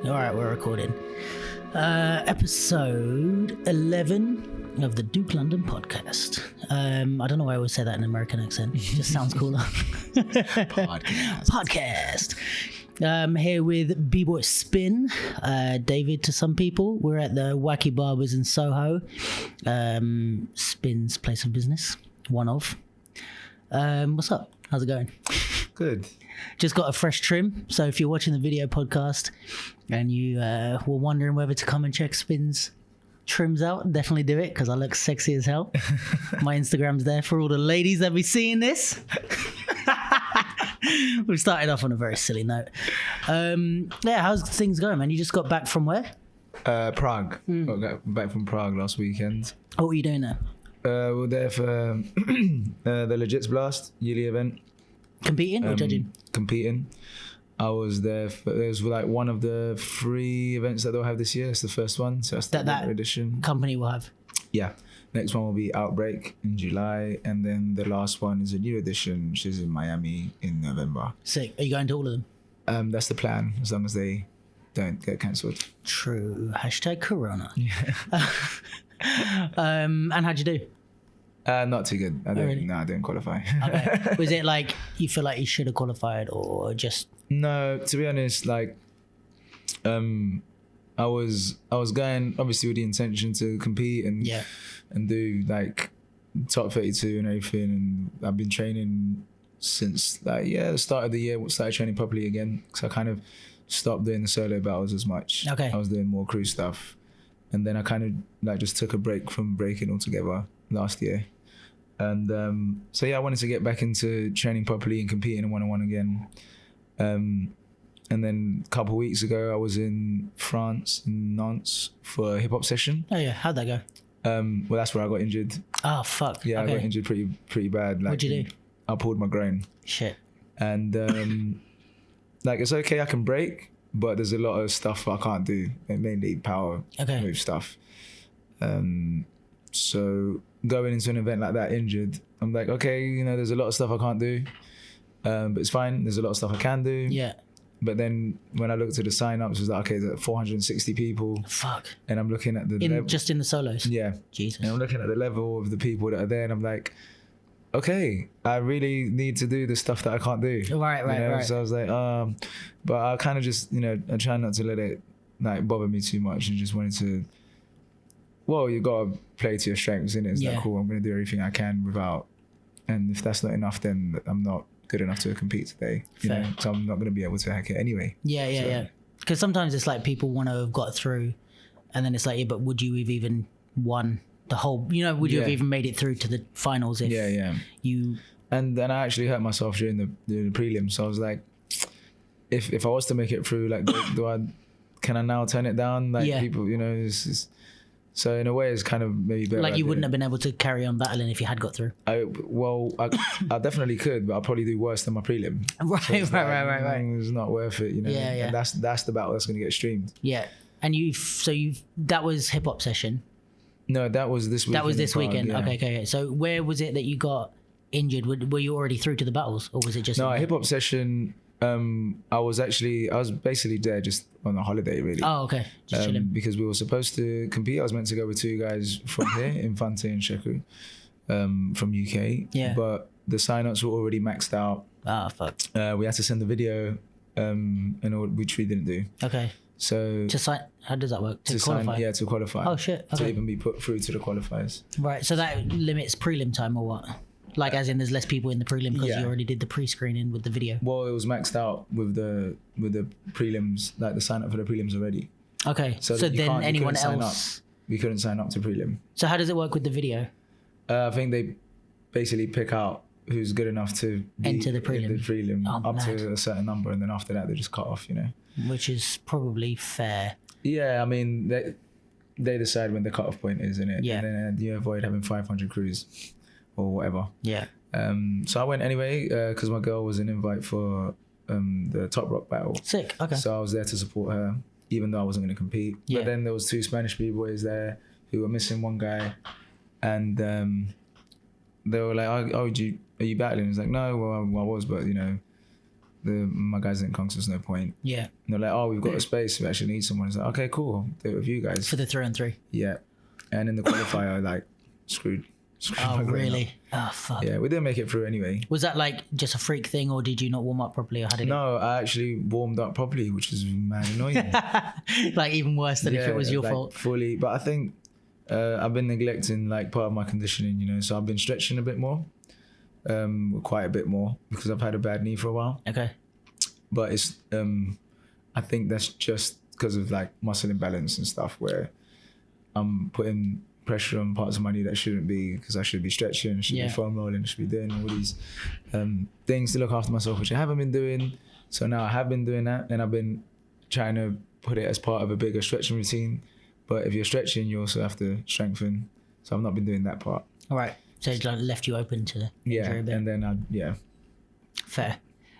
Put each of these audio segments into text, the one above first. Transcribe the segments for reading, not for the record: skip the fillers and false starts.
All right, we're recording. Episode 11 of the Duke London podcast. I don't know why I always say that in an American accent. It just sounds cooler. Podcast. Here with bboy Spin, David to some people. We're at the Wacky Barbers in Soho. Spin's place of business, one of. What's up? How's it going? Good. Just got a fresh trim. So if you're watching the video podcast and you were wondering whether to come and check Spin's trims out, definitely do it because I look sexy as hell. My Instagram's there for all the ladies that be seeing this. We've started off on a very silly note. Yeah, how's things going, man? You just got back from where? Prague. Got back from Prague last weekend. What were you doing there? We were there for the Legits Blast yearly event. Competing or judging? Competing. I was there for, it was like one of the 3 events that they'll have this year. It's the first one, so that's the winter edition. Company will have. Yeah. Next one will be Outbreak in July, and then the last one is a new edition, which is in Miami in November. Sick. Are you going to all of them? That's the plan, as long as they don't get cancelled. True. Hashtag Corona. Yeah. And how'd you do? Not too good. I didn't qualify. Okay. Was it like you feel like you should have qualified, or just? No, to be honest, like, I was going obviously with the intention to compete and do like top 32 and everything, and I've been training since the start of the year. Started training properly again, because I kind of stopped doing the solo battles as much. Okay. I was doing more crew stuff, and then I kind of like just took a break from breaking altogether last year. And so I wanted to get back into training properly and competing in 1-on-1 again. And then a couple of weeks ago, I was in France, in Nantes, for a hip hop session. Oh yeah, how'd that go? Well, that's where I got injured. Oh fuck. Yeah, okay. I got injured pretty bad. Like, What'd you do? I pulled my groin. Shit. And like, it's okay, I can break, but there's a lot of stuff I can't do, and mainly power move stuff. So going into an event like that injured, I'm like, okay, there's a lot of stuff I can't do, but it's fine. There's a lot of stuff I can do. Yeah. But then when I looked at the sign-ups, it was like, okay, there's 460 people. Fuck. And I'm looking at the level. Just in the solos? Yeah. Jesus. And I'm looking at the level of the people that are there, and I'm like, okay, I really need to do the stuff that I can't do. Right. So I was like, but I kind of just, I try not to let it like bother me too much, and just wanted to, well, you got to play to your strengths, innit? It's like, cool, I'm going to do everything I can without, and if that's not enough, then I'm not good enough to compete today, so I'm not going to be able to hack it anyway. Yeah. Because sometimes it's like people want to have got through, and then it's like, but would you have even won the whole, would you have even made it through to the finals if you... And then I actually hurt myself during the prelims, so I was like, if I was to make it through, like, can I now turn it down? Like, people, so in a way, it's kind of maybe better. Like, you wouldn't have been able to carry on battling if you had got through. I definitely could, but I'll probably do worse than my prelim. Right. It's not worth it, Yeah. And that's the battle that's going to get streamed. Yeah. And that was hip hop session. No, that was this weekend. That was this weekend. Yeah. Okay. So where was it that you got injured? Were you already through to the battles, or was it just? No, hip hop session. I was basically there just on a holiday, really. Oh, okay. Just chilling. Because we were supposed to compete. I was meant to go with 2 guys from here, Infante and Sheku, from UK. Yeah. But the sign-ups were already maxed out. Ah, fuck. We had to send the video, which we didn't do. Okay. So to sign, how does that work? To qualify? To qualify. Oh shit. Okay. To even be put through to the qualifiers. Right. So that limits prelim time, or what? Like, as in, there's less people in the prelim because you already did the pre-screening with the video. Well, it was maxed out with the prelims, like the sign up for the prelims already. Okay. So then anyone else, we couldn't sign up to prelim. So how does it work with the video? I think they basically pick out who's good enough to enter the prelim, up to a certain number, and then after that they just cut off. Which is probably fair. Yeah, I mean they decide when the cutoff point is, innit? Yeah. And then you avoid having 500 crews or whatever. Yeah. So I went anyway because my girl was an invite for the Top Rock battle. Sick. Okay. So I was there to support her, even though I wasn't going to compete. Yeah. But then there was 2 Spanish b-boys there who were missing one guy, and they were like, "Oh, are you battling?" It's like, "No, well, I was, but my guys didn't come, so there's no point. Yeah. And they're like, oh, we've got a space, we actually need someone. It's like, okay, cool, I'll do it with you guys. For the 3-on-3. Yeah. And in the qualifier, like, screwed Oh, my brain really? up. Oh, fuck. Yeah, we didn't make it through anyway. Was that like just a freak thing, or did you not warm up properly, or how did No, I actually warmed up properly, which is mad annoying. it? Like even worse than if it was your like, fault. Fully. But I think I've been neglecting like part of my conditioning, you know, so I've been stretching a bit more, quite a bit more, because I've had a bad knee for a while. Okay. But it's, I think that's just because of like muscle imbalance and stuff, where I'm putting pressure on parts of my knee that shouldn't be, because I should be stretching, should be foam rolling, should be doing all these things to look after myself, which I haven't been doing. So now I have been doing that, and I've been trying to put it as part of a bigger stretching routine. But if you're stretching, you also have to strengthen. So I've not been doing that part. All right. So it's like left you open to injury a bit. And then Fair.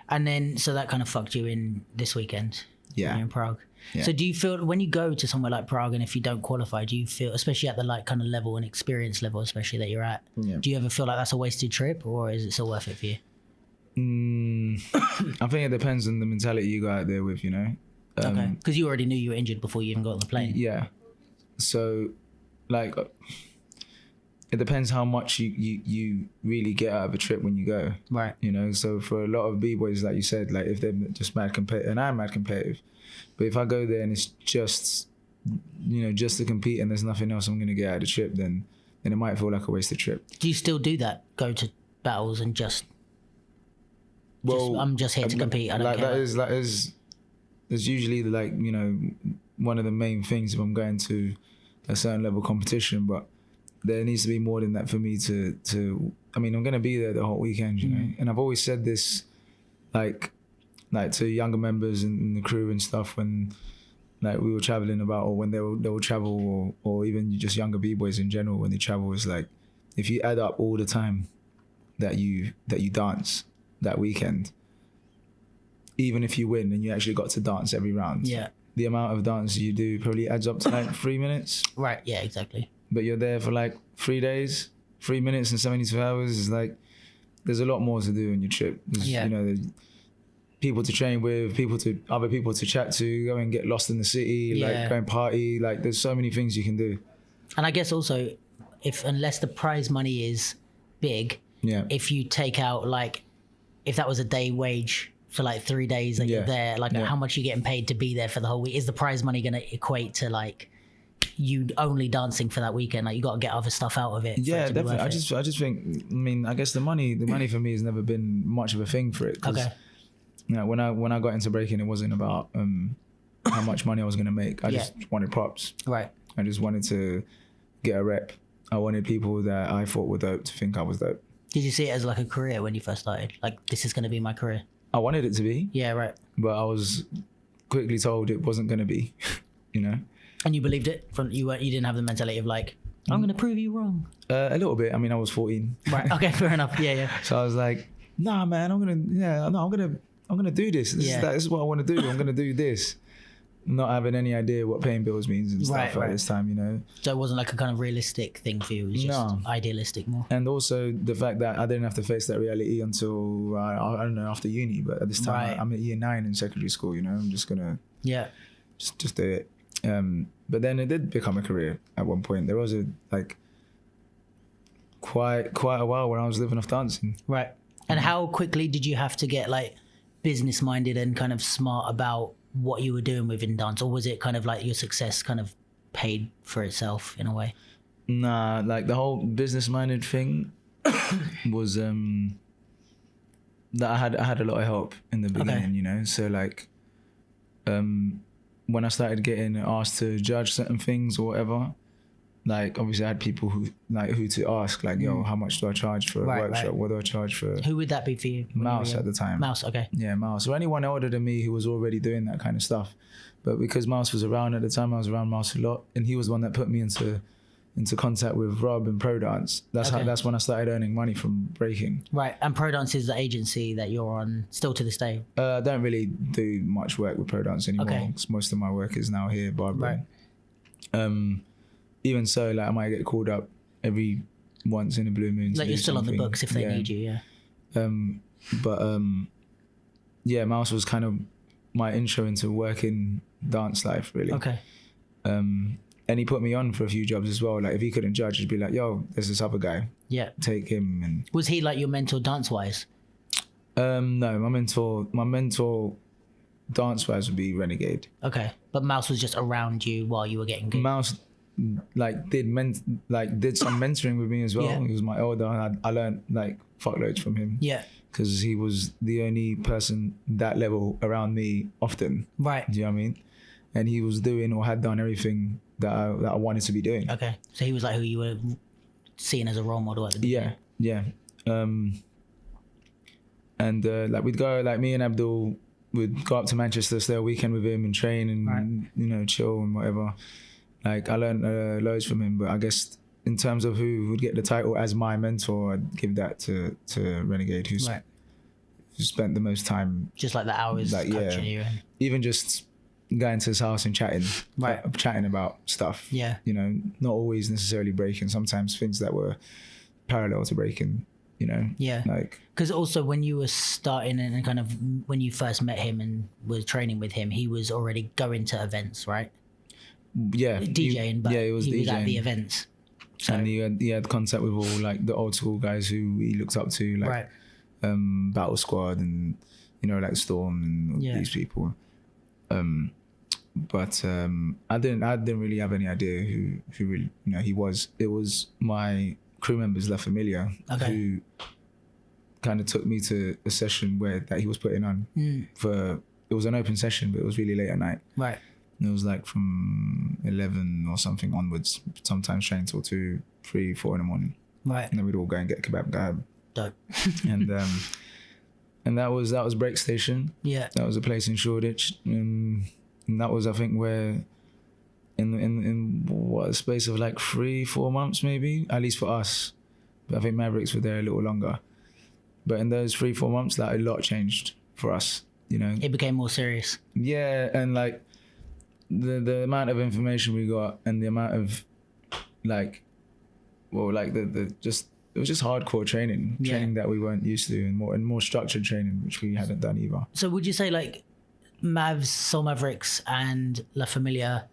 And then so that kind of fucked you in this weekend. Yeah. When you're in Prague. Yeah. So do you feel when you go to somewhere like Prague, and if you don't qualify, do you feel, especially at the like kind of level and experience level, especially that you're at, do you ever feel like that's a wasted trip, or is it still worth it for you? I think it depends on the mentality you go out there with, you know. Okay. Because you already knew you were injured before you even got on the plane. Yeah. So, like, it depends how much you really get out of a trip when you go. Right. You know, so for a lot of b-boys, like you said, like if they're just mad competitive, and I'm mad competitive, but if I go there and it's just, you know, just to compete and there's nothing else I'm going to get out of the trip, then it might feel like a wasted trip. Do you still do that? Go to battles and I'm just here to compete. I don't like care. that is there's usually like, you know, one of the main things if I'm going to a certain level competition, but there needs to be more than that for me to I mean, I'm going to be there the whole weekend, you know, and I've always said this like to younger members in the crew and stuff when like we were traveling about, or when they will travel, or even just younger b-boys in general when they travel, is like if you add up all the time that you dance that weekend, even if you win and you actually got to dance every round, the amount of dance you do probably adds up to like 3 minutes. Right. Yeah. Exactly. But you're there for like 3 days, 3 minutes and 72 hours. Is like there's a lot more to do on your trip. You know, there's people to train with, other people to chat to, go and get lost in the city, like go and party. Like there's so many things you can do. And I guess also, unless the prize money is big, if you take out like, if that was a day wage for like 3 days that you're there, like how much you're getting paid to be there for the whole week, is the prize money going to equate to like you only dancing for that weekend? Like you got to get other stuff out of it. Yeah, definitely. I just think, I mean, I guess the money for me has never been much of a thing for it. Okay. You know, when I got into breaking, it wasn't about how much money I was going to make. I just wanted props. Right. I just wanted to get a rep. I wanted people that I thought were dope to think I was dope. Did you see it as like a career when you first started? Like, this is going to be my career? I wanted it to be. Yeah, right. But I was quickly told it wasn't going to be, you know? And you believed it? You didn't have the mentality of like, I'm going to prove you wrong? A little bit. I mean, I was 14. Right. Okay, fair enough. Yeah. So I was like, nah, man, I'm going to do this. This is what I want to do. I'm going to do this. Not having any idea what paying bills means and stuff at this time, you know. So it wasn't like a kind of realistic thing for you. It was just idealistic more. And also the fact that I didn't have to face that reality until, I don't know, after uni. But at this time, I'm at year 9 in secondary school, you know. I'm just going to just do it. But then it did become a career at one point. There was quite a while where I was living off dancing. Right. And how quickly did you have to get like business minded and kind of smart about what you were doing within dance, or was it kind of like your success kind of paid for itself in a way? Nah, like the whole business minded thing was that I had a lot of help in the beginning, you know. So like when I started getting asked to judge certain things or whatever, like obviously I had people who to ask, like, yo, how much do I charge for a workshop? Right. What do I charge for? Who would that be for you? Mouse at the time. Mouse, okay. Yeah, Mouse. Or anyone older than me who was already doing that kind of stuff. But because Mouse was around at the time, I was around Mouse a lot, and he was the one that put me into contact with Rob and Pro Dance. That's when I started earning money from breaking. Right, and Pro Dance is the agency that you're on still to this day? I don't really do much work with Pro Dance anymore. Okay. Most of my work is now here, barbering. Right. Even so, like I might get called up every once in a blue moon. Like you're still on the books if they need you, yeah. yeah, Mouse was kind of my intro into working dance life, really. Okay. And he put me on for a few jobs as well. Like if he couldn't judge, he'd be like, yo, there's this other guy. Yeah. Take him. And was he like your mentor dance-wise? no, my mentor dance-wise would be Renegade. Okay. But Mouse was just around you while you were getting good. Mouse did some mentoring with me as well. Yeah. He was my elder. I learned like fuckloads from him. Yeah. Because he was the only person that level around me often. Right. Do you know what I mean? And he was doing or had done everything that I wanted to be doing. Okay. So he was like who you were seeing as a role model at the beginning. Yeah. And like we'd go, like me and Abdul would go up to Manchester, stay a weekend with him and train and, you know, chill and whatever. Like I learned loads from him, but I guess in terms of who would get the title as my mentor, I'd give that to Renegade, who spent the most time. Just like the hours coaching you. And... even just going to his house and chatting about stuff. Yeah. You know, not always necessarily breaking, sometimes things that were parallel to breaking, you know. Yeah. Like, because also when you were starting and kind of when you first met him and was training with him, he was already going to events, right? Yeah. DJing, but he was DJing. at the events. So. And he had contact with all like the old school guys who he looked up to, like Battle Squad and, you know, like Storm and these people. But I didn't really have any idea who really, you know, he was. It was my crew members, La Familia, who kind of took me to a session that he was putting on it was an open session, but it was really late at night. Right. And it was like from 11 or something onwards, sometimes train till 2, 3, 4 in the morning. Right. And then we'd all go and get kebab. Dope. and that was Break Station. Yeah. That was a place in Shoreditch. And that was, I think, where in what, a space of like 3-4 months maybe, at least for us. But I think Mavericks were there a little longer. But in those 3-4 months, that a lot changed for us, you know. It became more serious. Yeah, and like the amount of information we got and the amount of like, well, like the just, it was just hardcore training that we weren't used to, and more structured training, which we hadn't done either. So would you say like Mavs, Soul Mavericks and La Familia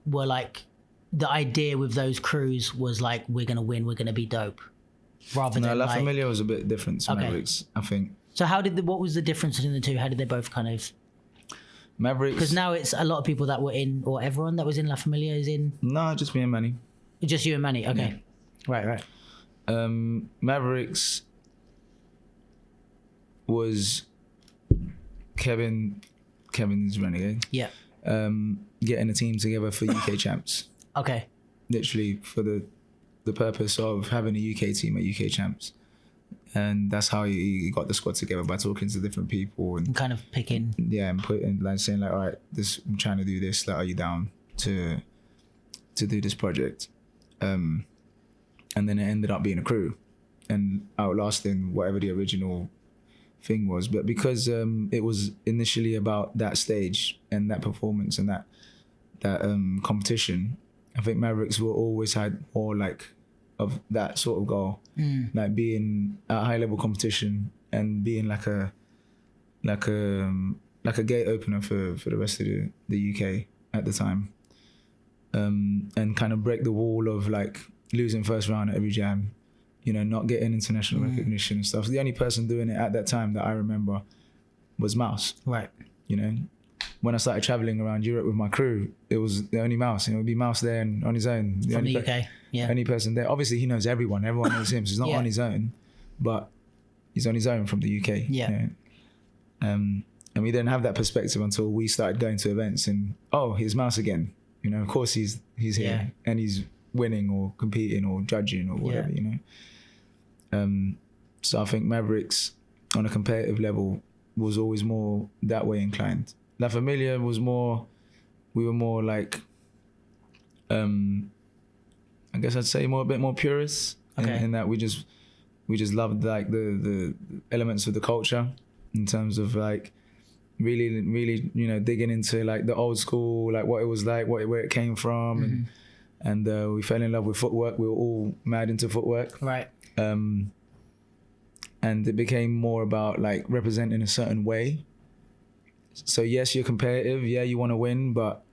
were like, the idea with those crews was like, we're going to win, we're going to be dope, rather than La Familia was a bit different to Mavericks, I think. So what was the difference between the two? How did they both kind of... Mavericks... Because now it's a lot of people that were in, or everyone that was in La Familia is in... No, just me and Manny. Just you and Manny, okay. Yeah. Right. Mavericks was Kevin's Renegade. Yeah. Getting a team together for UK champs. Okay. Literally for the purpose of having a UK team at UK champs. And that's how he got the squad together, by talking to different people and kind of picking. Yeah, and putting, like, saying like, all right, I'm trying to do this. Like, are you down to do this project? And then it ended up being a crew and outlasting whatever the original thing was. But because it was initially about that stage and that performance and that competition, I think Mavericks will always had more like of that sort of goal, like being at high level competition and being like a gate opener for the rest of the UK at the time, and kind of break the wall of like losing first round at every jam, you know, not getting international recognition and stuff. So the only person doing it at that time that I remember was Mouse. Right. You know, when I started traveling around Europe with my crew, it was the only Mouse, and it would be Mouse there and on his own. From the UK, yeah. Only person there. Obviously, he knows everyone. Everyone knows him, so he's not on his own, but he's on his own from the UK. Yeah. You know? And we didn't have that perspective until we started going to events and, oh, here's Mouse again. You know, of course he's here and he's winning or competing or judging or whatever, you know. So I think Mavericks on a competitive level was always more that way inclined. La Familia was more, we were more like, I guess I'd say a bit more purists in that we just loved like the elements of the culture in terms of like really, you know, digging into like the old school, like what it was like, where it came from, and we fell in love with footwork. We were all mad into footwork. Right. And it became more about like representing a certain way So yes, you're competitive. Yeah, you want to win, but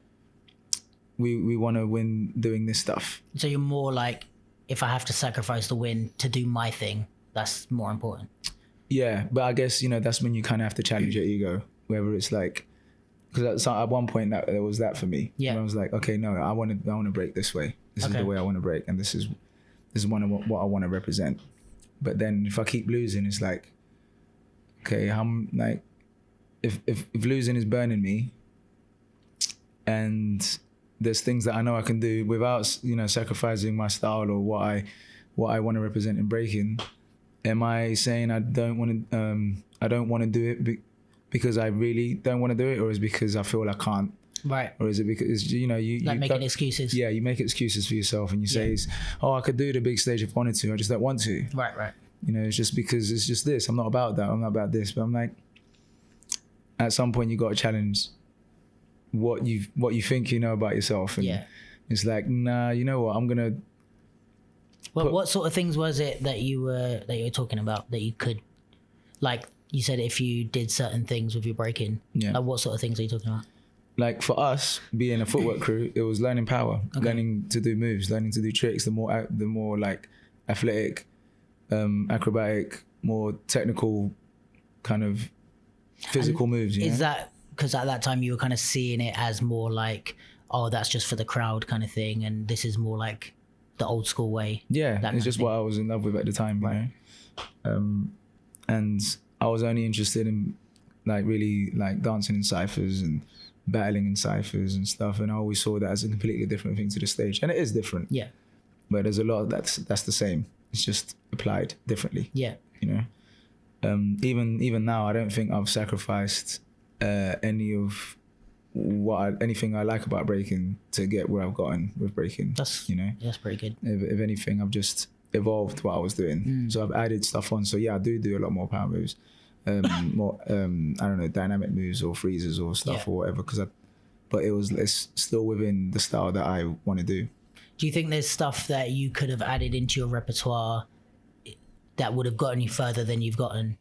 we want to win doing this stuff. So you're more like, if I have to sacrifice the win to do my thing, that's more important. Yeah, but I guess, that's when you kind of have to challenge your ego, whether it's like, because at one point that there was that for me. Yeah. And I was like, okay, no, I want to break this way. This is the way I want to break, and this is one of what I want to represent. But then if I keep losing, it's like, okay, I'm like, if losing is burning me, and there's things that I know I can do without sacrificing my style or what I want to represent in breaking, am I saying I don't want to do it because I really don't want to do it, or is it because I feel I can't? Right. Or is it because you like making excuses? Yeah, you make excuses for yourself, and you say, I could do the big stage if I wanted to, I just don't want to. Right. It's just because it's just this. I'm not about that. I'm not about this. But I'm like, at some point you got to challenge what you think you know about yourself, and it's like, nah, you know what? I'm gonna. Well, what sort of things was it that you were talking about that you could, like you said, if you did certain things with your breaking? Yeah. Like what sort of things are you talking about? Like for us, being a footwork crew, it was learning power, learning to do moves, learning to do tricks. The more like athletic, acrobatic, more technical, kind of physical moves. Is that because at that time you were kind of seeing it as more like, oh, that's just for the crowd kind of thing, and this is more like the old school way? Yeah, it's just what I was in love with at the time, right? And I was only interested in like really like dancing in ciphers and battling in ciphers and stuff, and I always saw that as a completely different thing to the stage, and it is different. Yeah. But there's a lot that's the same. It's just applied differently. Yeah. Even now, I don't think I've sacrificed anything I like about breaking to get where I've gotten with breaking. That's pretty good. If anything, I've just evolved what I was doing. So I've added stuff on. So yeah, I do a lot more power moves, more I don't know, dynamic moves or freezes or stuff or whatever. But it's still within the style that I want to do. Do you think there's stuff that you could have added into your repertoire that would have gotten you further than you've gotten?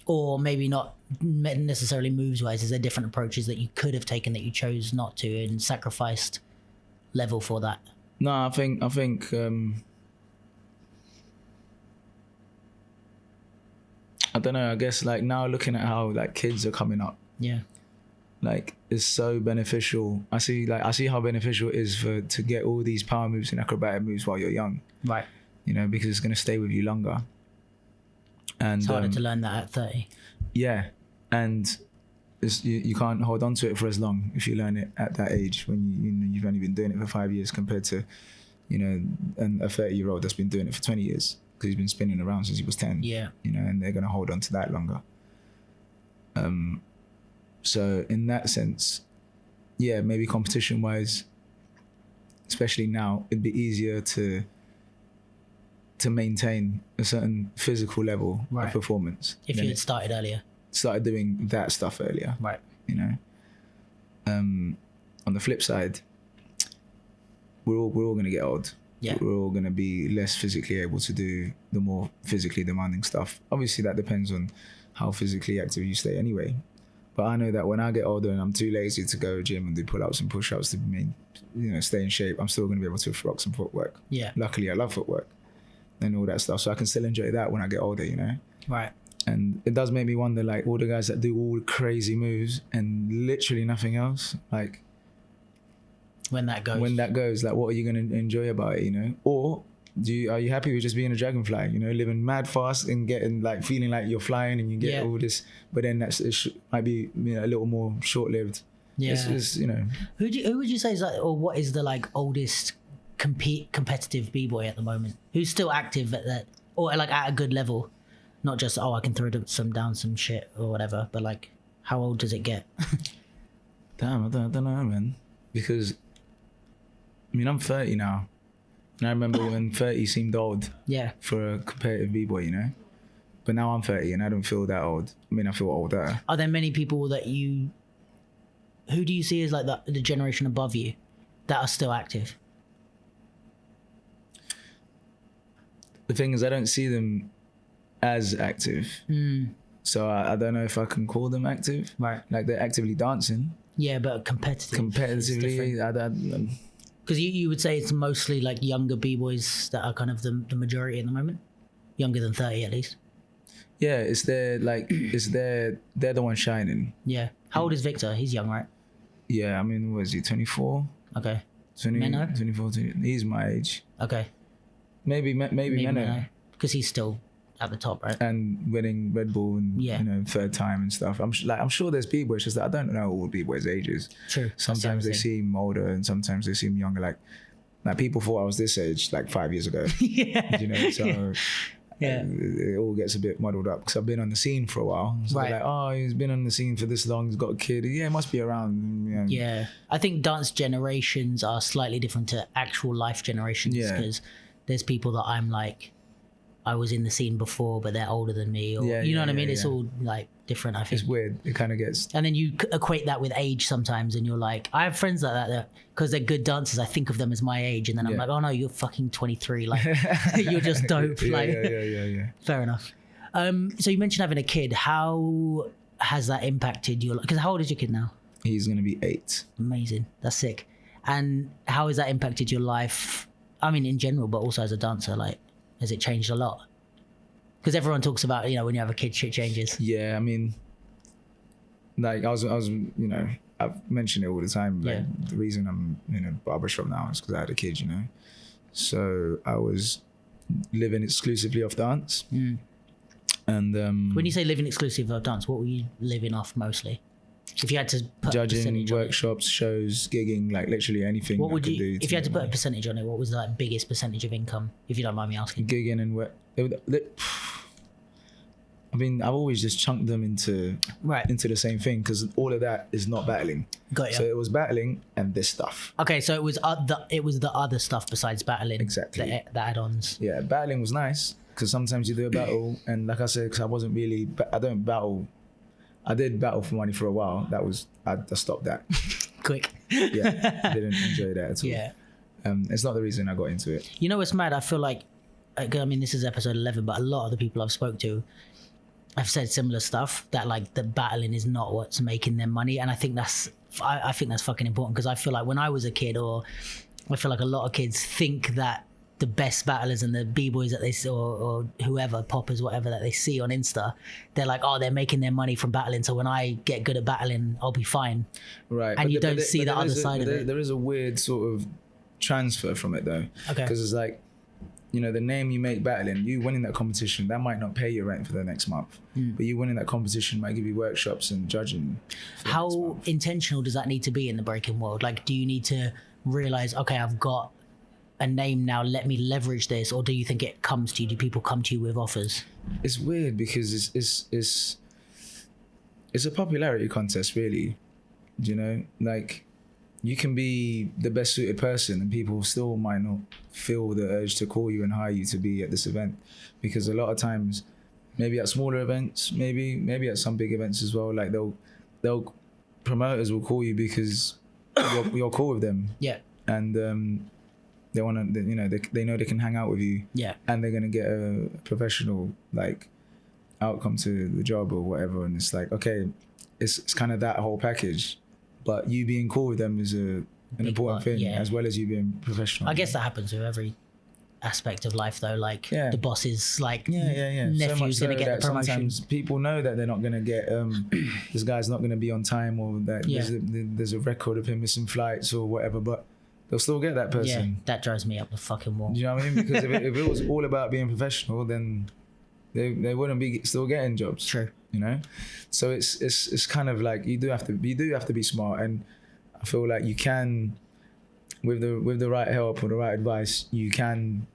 Or maybe not necessarily moves-wise. Is there different approaches that you could have taken that you chose not to and sacrificed level for that? No, I think I don't know. I guess like now looking at how like kids are coming up, like it's so beneficial. I see how beneficial it is to get all these power moves and acrobatic moves while you're young, right? Because it's going to stay with you longer. And it's harder to learn that at 30. Yeah, and you can't hold on to it for as long if you learn it at that age when you've only been doing it for 5 years compared to a 30-year-old that's been doing it for 20 years because he's been spinning around since he was 10. Yeah, and they're going to hold on to that longer. So in that sense, yeah, maybe competition wise, especially now, it'd be easier to maintain a certain physical level of performance if you had started doing that stuff earlier, right? On the flip side, we're all going to get old. Yeah, we're all going to be less physically able to do the more physically demanding stuff. Obviously, that depends on how physically active you stay anyway. But I know that when I get older and I'm too lazy to go to gym and do pull-ups and push-ups to stay in shape, I'm still going to be able to rock some footwork. Yeah. Luckily, I love footwork and all that stuff, so I can still enjoy that when I get older, Right. And it does make me wonder, like, all the guys that do all the crazy moves and literally nothing else, like, when that goes, like, what are you going to enjoy about it, Or are you happy with just being a dragonfly, living mad fast and getting, like, feeling like you're flying and you get all this, but then might be a little more short-lived. Yeah. It's Who would you say is like, or what is the like oldest competitive b-boy at the moment who's still active at that, or like at a good level, not just I can throw some shit or whatever, but like how old does it get? Damn, I don't know, man, because I'm 30 now, and I remember when 30 seemed old for a competitive b-boy, but now I'm 30 and I don't feel that old. I feel older. Are there many people that who do you see as like the generation above you that are still active? The thing is, I don't see them as active. So I don't know if I can call them active. Right. Like they're actively dancing. Yeah, but competitively. Because you would say it's mostly like younger b-boys that are kind of the majority at the moment, younger than 30 at least. Yeah, they're the one shining. Yeah. How old is Victor? He's young, right? Yeah, I mean, what is he, 24? Okay. 24, 20, he's my age. Okay. Maybe Menno. Because he's still at the top, right? And winning Red Bull and third time and stuff. I'm sure there's b-boys, just that I don't know all b-boys' ages. True. Sometimes they seem older and sometimes they seem younger. Like people thought I was this age like 5 years ago. Yeah. So it all gets a bit muddled up because I've been on the scene for a while. So right. They're like, oh, he's been on the scene for this long, he's got a kid. Yeah, it must be around. Yeah. I think dance generations are slightly different to actual life generations because there's people that I'm like, I was in the scene before, but they're older than me. Or, you know what I mean? It's all like different, I think. It's weird. It kind of gets... And then you equate that with age sometimes and you're like, I have friends like that because they're good dancers, I think of them as my age. And then I'm like, oh no, you're fucking 23. Like, you're just dope. Yeah. Fair enough. So you mentioned having a kid. How has that impacted your life? Because how old is your kid now? He's going to be 8. Amazing. That's sick. And how has that impacted your life? I mean, in general, but also as a dancer, like, has it changed a lot? Because everyone talks about, when you have a kid, shit changes. Yeah, I mean, like I was, I've mentioned it all the time. Like the reason I'm in a barbershop now is because I had a kid, So I was living exclusively off dance. And when you say living exclusively off dance, what were you living off mostly? If you had to put judging, workshops, shows, gigging, like literally anything. What would you, if you had to put a percentage on it? What was the biggest percentage of income, if you don't mind me asking? Gigging and I mean, I've always just chunked them into the same thing because all of that is not battling. Got you. So it was battling and this stuff. Okay, so it was the other stuff besides battling. Exactly. The add-ons. Yeah, battling was nice because sometimes you do a battle and like I said, because I don't battle. I did battle for money for a while. I stopped that. Quick. Yeah, I didn't enjoy that at all. Yeah. It's not the reason I got into it. You know what's mad? I feel like, I mean, this is episode 11, but a lot of the people I've spoke to have said similar stuff, that like the battling is not what's making them money. And I think that's fucking important because I feel like when I was a kid, or I feel like a lot of kids think that the best battlers and the b-boys that they see, or whoever, poppers, whatever, that they see on Insta, they're like, oh, they're making their money from battling, so when I get good at battling, I'll be fine. Right. And you don't see the other side of it. There is a weird sort of transfer from it though. Okay. Because it's like, the name you make battling, you winning that competition, that might not pay your rent for the next month. But you winning that competition might give you workshops and judging. How intentional does that need to be in the breaking world? Like, do you need to realize, okay, I've got a name now, let me leverage this? Or do you think it comes to you? Do people come to you with offers? It's weird because it's a popularity contest, really. Like, you can be the best suited person and people still might not feel the urge to call you and hire you to be at this event, because a lot of times, maybe at smaller events, maybe at some big events as well, like they'll promoters will call you because you're cool with them. Yeah. And they want to, they know they can hang out with you. Yeah. And they're gonna get a professional like outcome to the job or whatever. And it's like, okay, it's kind of that whole package. But you being cool with them is an important thing, as well as you being professional. I guess that happens with every aspect of life, though. Like the boss's nephew's so going to get the promotion. Sometimes people know that they're not going to get this guy's not going to be on time, or that there's a record of him missing flights or whatever. But they'll still get that person. Yeah, that drives me up the fucking wall. Do you know what I mean? Because if it was all about being professional, then they wouldn't be still getting jobs. True. So it's kind of like you do have to be smart, and I feel like you can, with the right help or the right advice, you can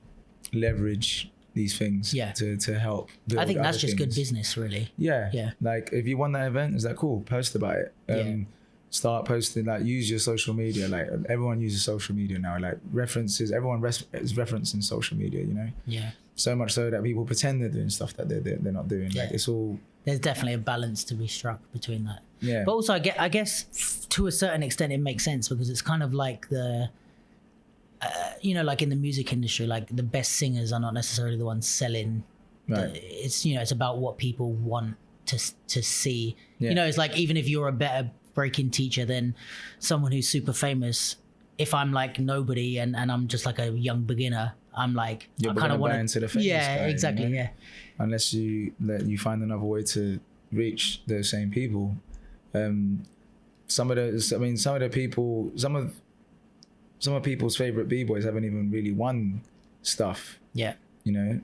leverage these things to help. I think that's just good business, really. Yeah. Like if you won that event, is that cool? Post about it. Start posting, like use your social media. Like everyone uses social media now. Like references, everyone is referencing social media. Yeah. So much so that people pretend they're doing stuff that they're not doing. Like it's all. There's definitely a balance to be struck between that. Yeah. But also, I guess to a certain extent, it makes sense because it's kind of like the, like in the music industry, like the best singers are not necessarily the ones selling Right. It's, you know, it's about what people want to see. Yeah. You know, it's like, even if you're a better breaking teacher than someone who's super famous, if I'm like nobody and I'm just like a young beginner, I'm like, You're I kind of want buy into the famous guy, exactly, you know? yeah. Unless you find another way to reach those same people. Some of people's favorite b-boys haven't even really won stuff. Yeah. You know.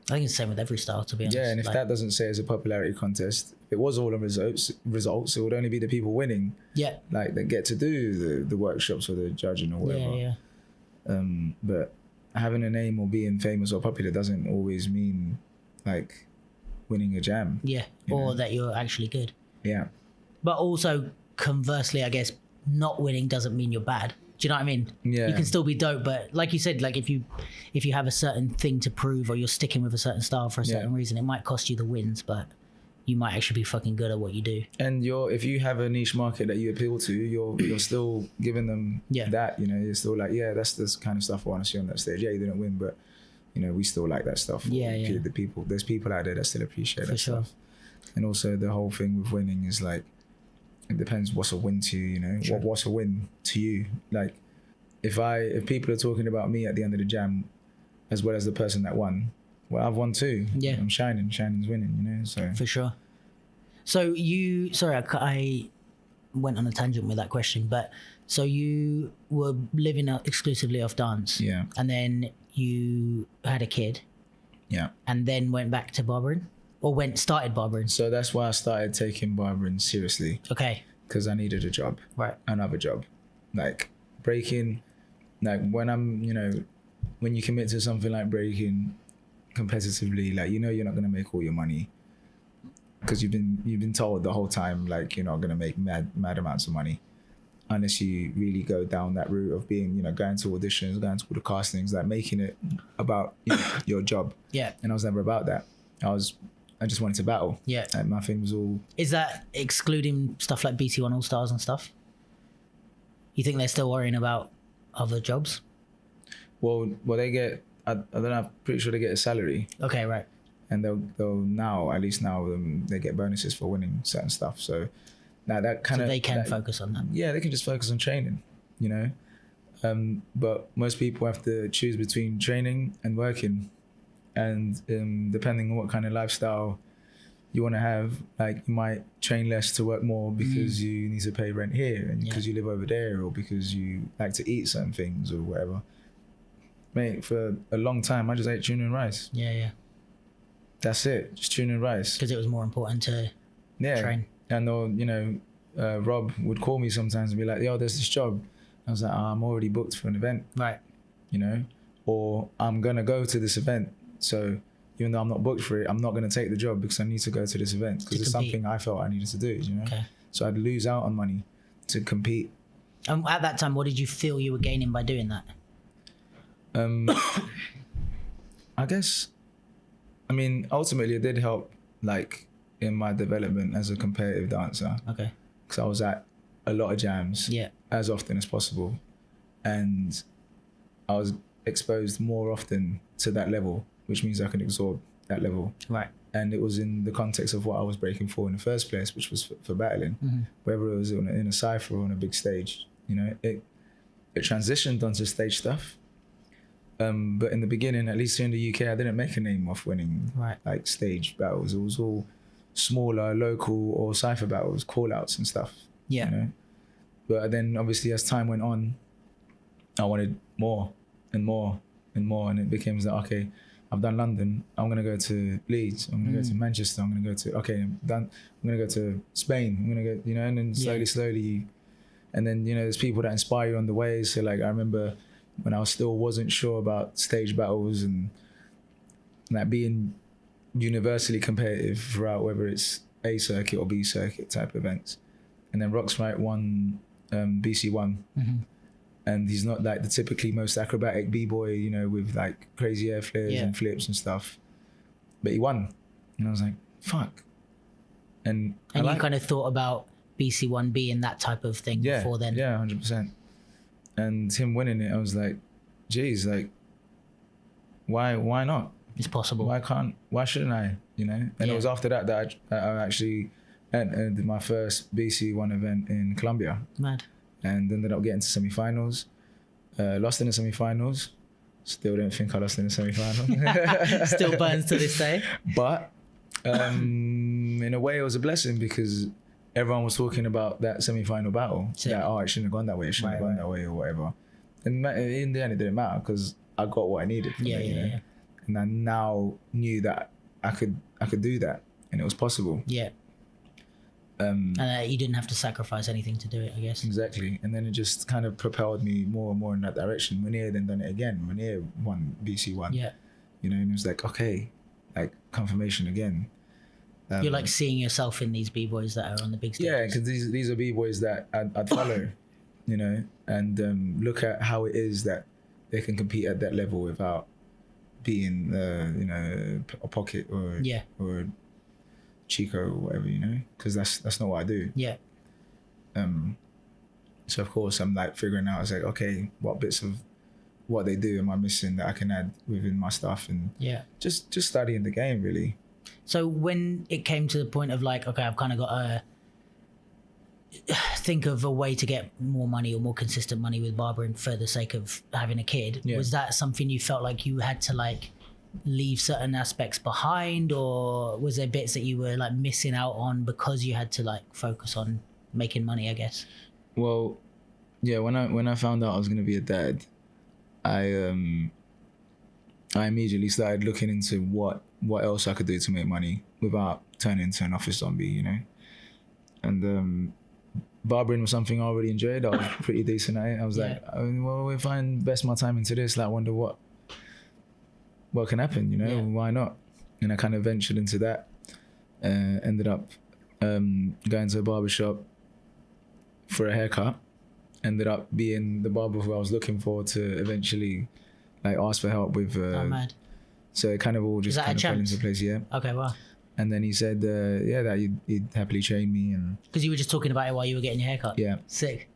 I think it's the same with every style, to be honest. Yeah, and if like, that doesn't say it's a popularity contest, it was all on results, it would only be the people winning. Yeah. Like, that get to do the workshops or the judging or whatever. Yeah. But having a name or being famous or popular doesn't always mean like winning a jam. Yeah. Or that you're actually good. Yeah. But also, conversely, I guess not winning doesn't mean you're bad. Do you know what I mean? Yeah. You can still be dope, but like you said, like if you have a certain thing to prove, or you're sticking with a certain style for a certain reason, it might cost you the wins, but you might actually be fucking good at what you do. And if you have a niche market that you appeal to, you're still giving them that, you know, you're still like, yeah, that's this kind of stuff I want to see on that stage. Yeah, you didn't win, but you know, we still like that stuff. There's people out there that still appreciate that stuff. And also the whole thing with winning is like, it depends what's a win to you, you know. Sure. What's a win to you? Like, if people are talking about me at the end of the jam as well as the person that won, well, I've won too. Yeah. I'm shining's winning, you know. So for sure. So I went on a tangent with that question, but so you were living exclusively off dance. Yeah. And then you had a kid. Yeah. And then went back to barbering? Or started barbering? So that's why I started taking barbering seriously. Okay. Because I needed a job. Right. Another job. Like breaking, like when you commit to something like breaking competitively, like, you know, you're not going to make all your money because you've been told the whole time, like, you're not going to make mad amounts of money unless you really go down that route of being, you know, going to auditions, going to all the castings, like making it about, you know, your job. Yeah. And I was never about that. I just wanted to battle. Yeah. And my thing was all... Is that excluding stuff like BT1 All Stars and stuff? You think they're still worrying about other jobs? Well, they get... I don't know, I'm pretty sure they get a salary. Okay, right. And they'll now, at least now, they get bonuses for winning certain stuff. So now that kind of... So they can focus on that. Yeah, they can just focus on training, you know? But most people have to choose between training and working. And depending on what kind of lifestyle you want to have, like, you might train less to work more because you need to pay rent here and because you live over there, or because you like to eat certain things or whatever. Mate, for a long time, I just ate tuna and rice. Yeah. That's it, just tuna and rice. Because it was more important to train. And you know, Rob would call me sometimes and be like, yo, there's this job. I was like, I'm already booked for an event. Right. You know, or I'm going to go to this event. So even though I'm not booked for it, I'm not going to take the job because I need to go to this event because it's something I felt I needed to do, you know? Okay. So I'd lose out on money to compete. And at that time, what did you feel you were gaining by doing that? I guess, I mean, ultimately it did help, like, in my development as a competitive dancer. Okay. Because I was at a lot of jams as often as possible. And I was exposed more often to that level, which means I can absorb that level. Right. And it was in the context of what I was breaking for in the first place, which was for battling, whether it was in a cypher or on a big stage. You know, it transitioned onto stage stuff. But in the beginning, at least here in the UK, I didn't make a name off winning like stage battles. It was all smaller, local or cypher battles, call outs and stuff. Yeah. You know? But then obviously as time went on, I wanted more and more and more. And it became like, okay, I've done London, I'm going to go to Leeds, I'm going to go to Manchester, I'm going to go to, okay, I'm going to go to Spain, I'm going to go, you know, and then slowly, and then, you know, there's people that inspire you on the way. So like, I remember when I still wasn't sure about stage battles and like being universally competitive throughout, whether it's A circuit or B circuit type events. And then Roxwright won BC1. And he's not like the typically most acrobatic b-boy, you know, with like crazy air flares and flips and stuff. But he won. And I was like, fuck. And you kind of thought about BC1 being that type of thing before then? Yeah, 100%. And him winning it, I was like, geez, like, why not? it's possible. Why shouldn't I, you know? And it was after that I actually entered my first BC1 event in Colombia. Mad. And ended up getting to semi-finals. Lost in the semi-finals. Still don't think I lost in the semi-final. Still burns to this day. But in a way it was a blessing because everyone was talking about that semi-final battle. That, it shouldn't have gone that way, it shouldn't have gone that way or whatever. And in the end it didn't matter because I got what I needed from it, you know? And I now knew that I could do that and it was possible. Yeah. And you didn't have to sacrifice anything to do it, I guess. Exactly. And then it just kind of propelled me more and more in that direction. Munir then done it again. Munir won BC1. Yeah. You know, and it was like, okay, like confirmation again. You're like seeing yourself in these b-boys that are on the big stage. Yeah, because these are b-boys that I'd follow, you know, and look at how it is that they can compete at that level without being, you know, a pocket or Chico or whatever, you know, because that's not what I do. Yeah. So of course I'm like figuring out, it's like, okay, what bits of what they do am I missing that I can add within my stuff, and just studying the game really. So when it came to the point of like, okay, I've kind of got to think of a way to get more money or more consistent money with barbering for the sake of having a kid, was that something you felt like you had to like leave certain aspects behind, or was there bits that you were like missing out on because you had to like focus on making money, I guess? Well, yeah, when I found out I was going to be a dad, I immediately started looking into what else I could do to make money without turning into an office zombie, you know. And barbering was something I already enjoyed. I was pretty decent at it. I was like, well, if I invest my time into this, like, I wonder what can happen, you know? Why not? And I kind of ventured into that. Ended up going to a barbershop for a haircut. Ended up being the barber who I was looking for to eventually like ask for help with. Mad. So it kind of all just kind of fell into place, Okay, wow. And then he said, that he'd happily train me, and because you were just talking about it while you were getting your haircut. Yeah. Sick.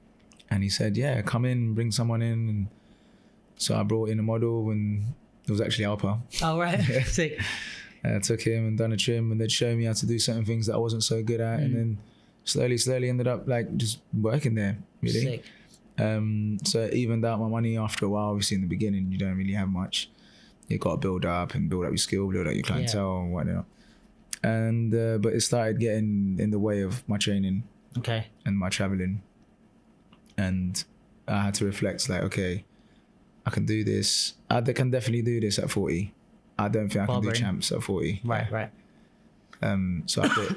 And he said, come in, bring someone in, and so I brought in a model, and it was actually Alpa. Oh right, sick. I took him and done a trim, and they'd show me how to do certain things that I wasn't so good at, and then slowly ended up like just working there, really. Sick. So it evened out my money after a while. Obviously in the beginning you don't really have much. You got to build up your skill, build up your clientele and whatnot. And but it started getting in the way of my training and my traveling. And I had to reflect like, okay, I can do this. I can definitely do this at 40. I don't think I can do champs at 40. Right. So I quit.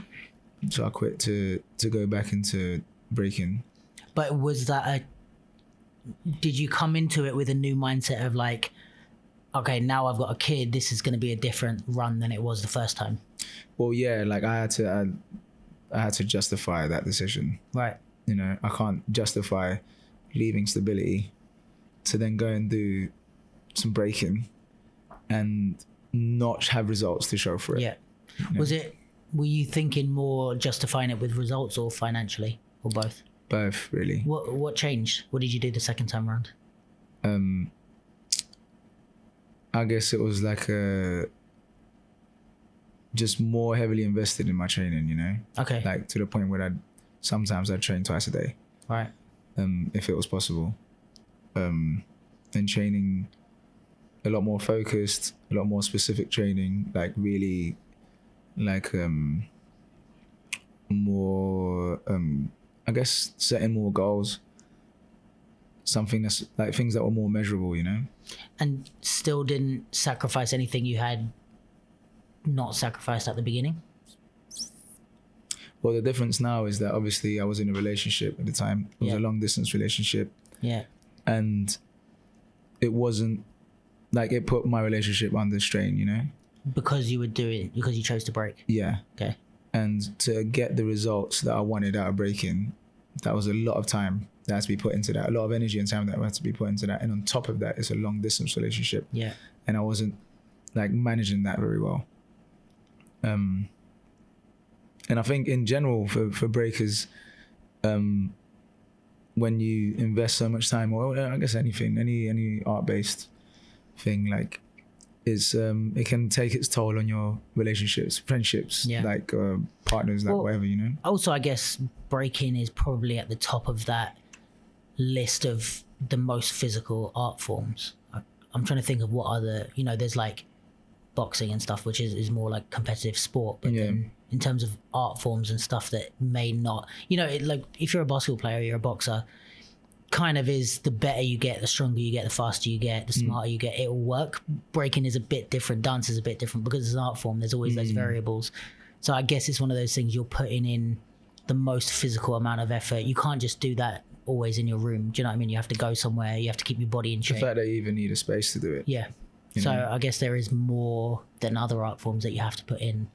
So I quit to go back into breaking. But was that did you come into it with a new mindset of like, okay, now I've got a kid, this is going to be a different run than it was the first time? Well, yeah, like I had to justify that decision. Right. You know, I can't justify leaving stability to then go and do some breaking and not have results to show for it. Yeah. You know? Were you thinking more justifying it with results or financially, or both? Both, really. What changed? What did you do the second time around? I guess it was like just more heavily invested in my training, you know? Okay. Like to the point where sometimes I'd train twice a day. Right. If it was possible. And training a lot more focused, a lot more specific training, like really like more I guess setting more goals, something that's like things that were more measurable, you know. And still didn't sacrifice anything you had not sacrificed at the beginning? Well, the difference now is that obviously I was in a relationship at the time. It was a long distance relationship. Yeah. And it wasn't like it put my relationship under strain, you know. Because you chose to break. Yeah. Okay. And to get the results that I wanted out of breaking, that was a lot of time that had to be put into that, a lot of energy and time that had to be put into that. And on top of that, it's a long distance relationship. Yeah. And I wasn't like managing that very well. And I think in general for breakers, when you invest so much time, or I guess anything, any art-based thing, like it's it can take its toll on your relationships, friendships, like partners, like whatever, you know. Also, I guess breaking is probably at the top of that list of the most physical art forms. I'm trying to think of what other, you know, there's like boxing and stuff, which is more like competitive sport, but then in terms of art forms and stuff that may not, you know, like if you're a basketball player, you're a boxer, kind of is the better you get, the stronger you get, the faster you get, the smarter you get, it will work. Breaking is a bit different, dance is a bit different because it's an art form, there's always those variables. So I guess it's one of those things you're putting in the most physical amount of effort. You can't just do that always in your room. Do you know what I mean? You have to go somewhere, you have to keep your body in shape. The fact that you even need a space to do it. Yeah. So I guess there is more than other art forms that you have to put in.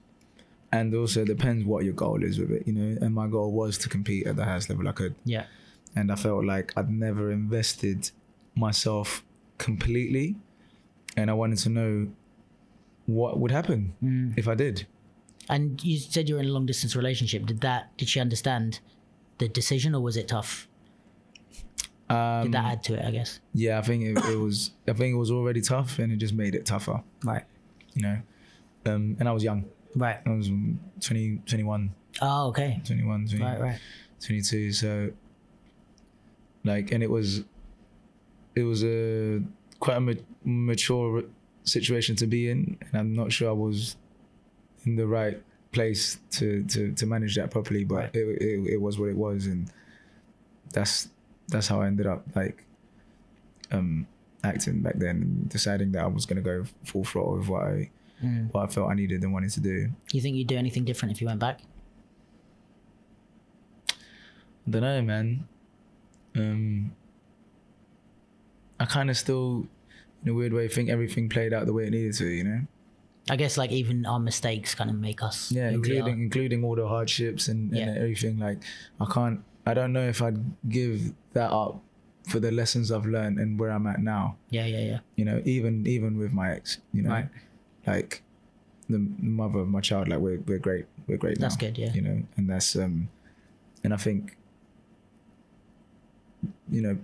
And also depends what your goal is with it, you know. And my goal was to compete at the highest level I could. Yeah. And I felt like I'd never invested myself completely. And I wanted to know what would happen if I did. And you said you were in a long distance relationship. Did she understand the decision, or was it tough? Did that add to it, I guess? Yeah, I think it was. I think it was already tough, and it just made it tougher. Right. You know, and I was young. Right. I was 21. Oh, okay. 21, 20, right. 22. So, like, and it was a quite a mature situation to be in, and I'm not sure I was in the right place to manage that properly. But it was what it was, and that's how I ended up like acting back then, and deciding that I was going to go full throttle with what I felt I needed and wanted to do. You think you'd do anything different if you went back? I don't know, man. I kind of still, in a weird way, think everything played out the way it needed to, you know? I guess like even our mistakes kind of make us including all the hardships and everything. Like I don't know if I'd give that up for the lessons I've learned and where I'm at now. Yeah. You know, even with my ex, you know, right. Like the mother of my child, like we're great now. That's good, yeah. You know, and that's and I think, you know,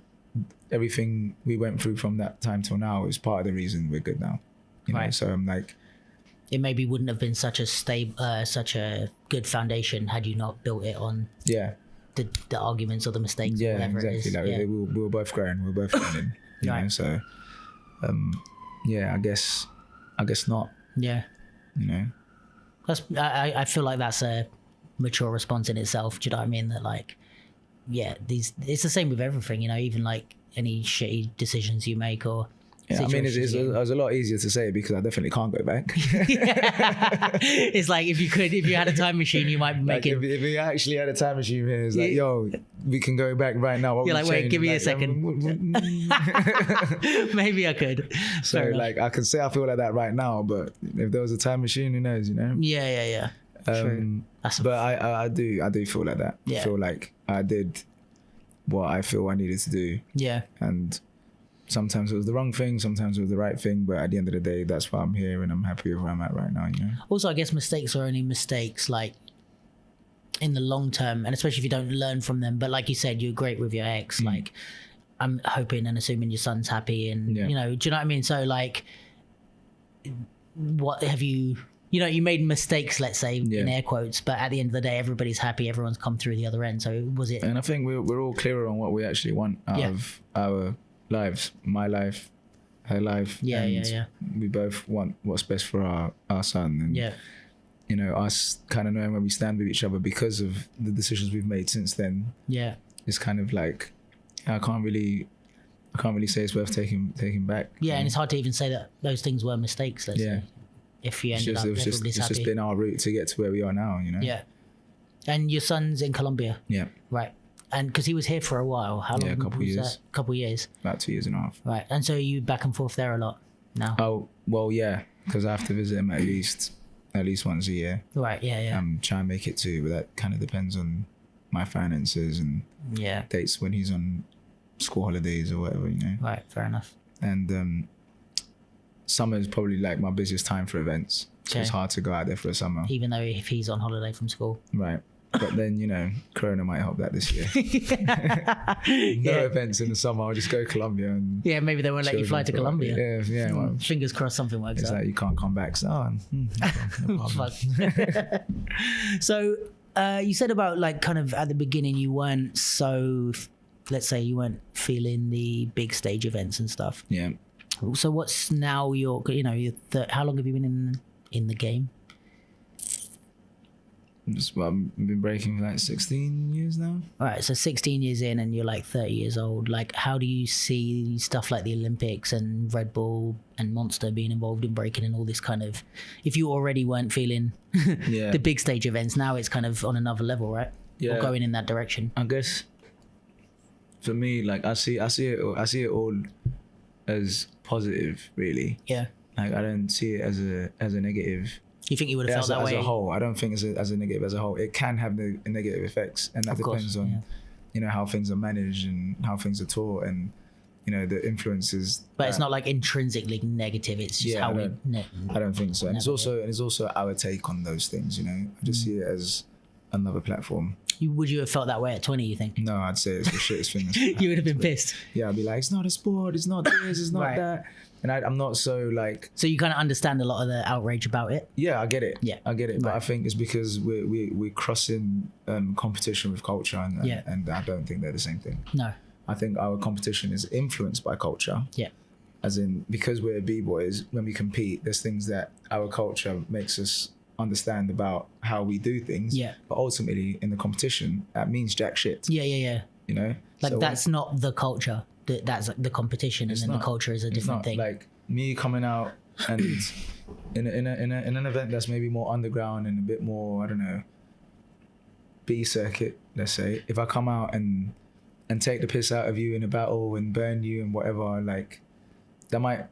everything we went through from that time till now is part of the reason we're good now. You know, so I'm like, it maybe wouldn't have been such a good foundation had you not built it on the arguments or the mistakes. Yeah, whatever exactly. It is. Like we were both growing, we were both learning. You know, so I guess not. Yeah. You know, I feel like that's a mature response in itself. Do you know what I mean? That like, it's the same with everything. You know, even like any shitty decisions you make or. Yeah, I mean, it was a lot easier to say because I definitely can't go back. It's like if you had a time machine, you might make it. If we actually had a time machine here, it's like, yo, we can go back right now. You're like, wait, give me a second. Maybe I could. So like, I can say I feel like that right now, but if there was a time machine, who knows, you know? Yeah. True. But I do feel like that. Yeah. I feel like I did what I feel I needed to do. Yeah. And sometimes it was the wrong thing, sometimes it was the right thing, but at the end of the day, that's why I'm here and I'm happy with where I'm at right now, you know? Also, I guess mistakes are only mistakes, like, in the long term, and especially if you don't learn from them. But like you said, you're great with your ex. Like, I'm hoping and assuming your son's happy and, you know, do you know what I mean? So, like, what have you... You know, you made mistakes, let's say, in air quotes, but at the end of the day, everybody's happy. Everyone's come through the other end. So was it... And I think we're all clearer on what we actually want out of our lives, my life, her life. Yeah. We both want what's best for our son. And, you know, us kind of knowing where we stand with each other because of the decisions we've made since then. Yeah. It's kind of like, I can't really say it's worth taking back. Yeah, and it's hard to even say that those things were mistakes, let's say. If you ended up everybody's happy. It's just been our route to get to where we are now, you know? Yeah. And your son's in Colombia? Yeah. Right. And because he was here for a while. How long? A couple was years. That? A couple of years. About 2.5 years. Right. And so are you back and forth there a lot now? Oh, well, yeah. Because I have to visit him at least once a year. Right, yeah. I'm trying to make it 2, but that kind of depends on my finances and dates when he's on school holidays or whatever, you know? Right, fair enough. And summer is probably like my busiest time for events. So it's hard to go out there for a summer. Even though if he's on holiday from school. Right. But then, Corona might help that this year. No events in the summer. I'll just go to Colombia. And yeah, maybe they won't let you fly to Colombia. Yeah. Well, fingers crossed something works it's out. like you can't come back. So, no problem. So you said about like kind of at the beginning you weren't so, let's say you weren't feeling the big stage events and stuff. Yeah. So what's now how long have you been in the game? I've been breaking for like 16 years now. All right, so 16 years in and you're like 30 years old. Like, how do you see stuff like the Olympics and Red Bull and Monster being involved in breaking and all this kind of, if you already weren't feeling the big stage events, now it's kind of on another level, right? Yeah. Or going in that direction. I guess for me, like I see it all as positive, really. Yeah. Like I don't see it as a negative. You think you would have felt that way? As a whole, I don't think as a negative as a whole. It can have negative effects, and that depends on, how things are managed and how things are taught, and the influences. But it's not like intrinsically negative. It's just how we. I don't think so, and it's also our take on those things. I just see it as another platform. Would you have felt that way at 20? You think? No, I'd say it's the shittest thing. You would have been pissed. Yeah, I'd be like, it's not a sport. It's not this. It's not that. And I'm not so like. So you kind of understand a lot of the outrage about it. Yeah, I get it. Yeah, I get it. But I think it's because we're crossing competition with culture, and I don't think they're the same thing. No. I think our competition is influenced by culture. Yeah. As in, because we're b-boys, when we compete, there's things that our culture makes us understand about how we do things. Yeah. But ultimately, in the competition, that means jack shit. Yeah. Like So that's not the culture. That's like the competition, and then the culture is a different thing. Like me coming out and in an event that's maybe more underground and a bit more, I don't know, B circuit, let's say. If I come out and take the piss out of you in a battle and burn you and whatever, like that might,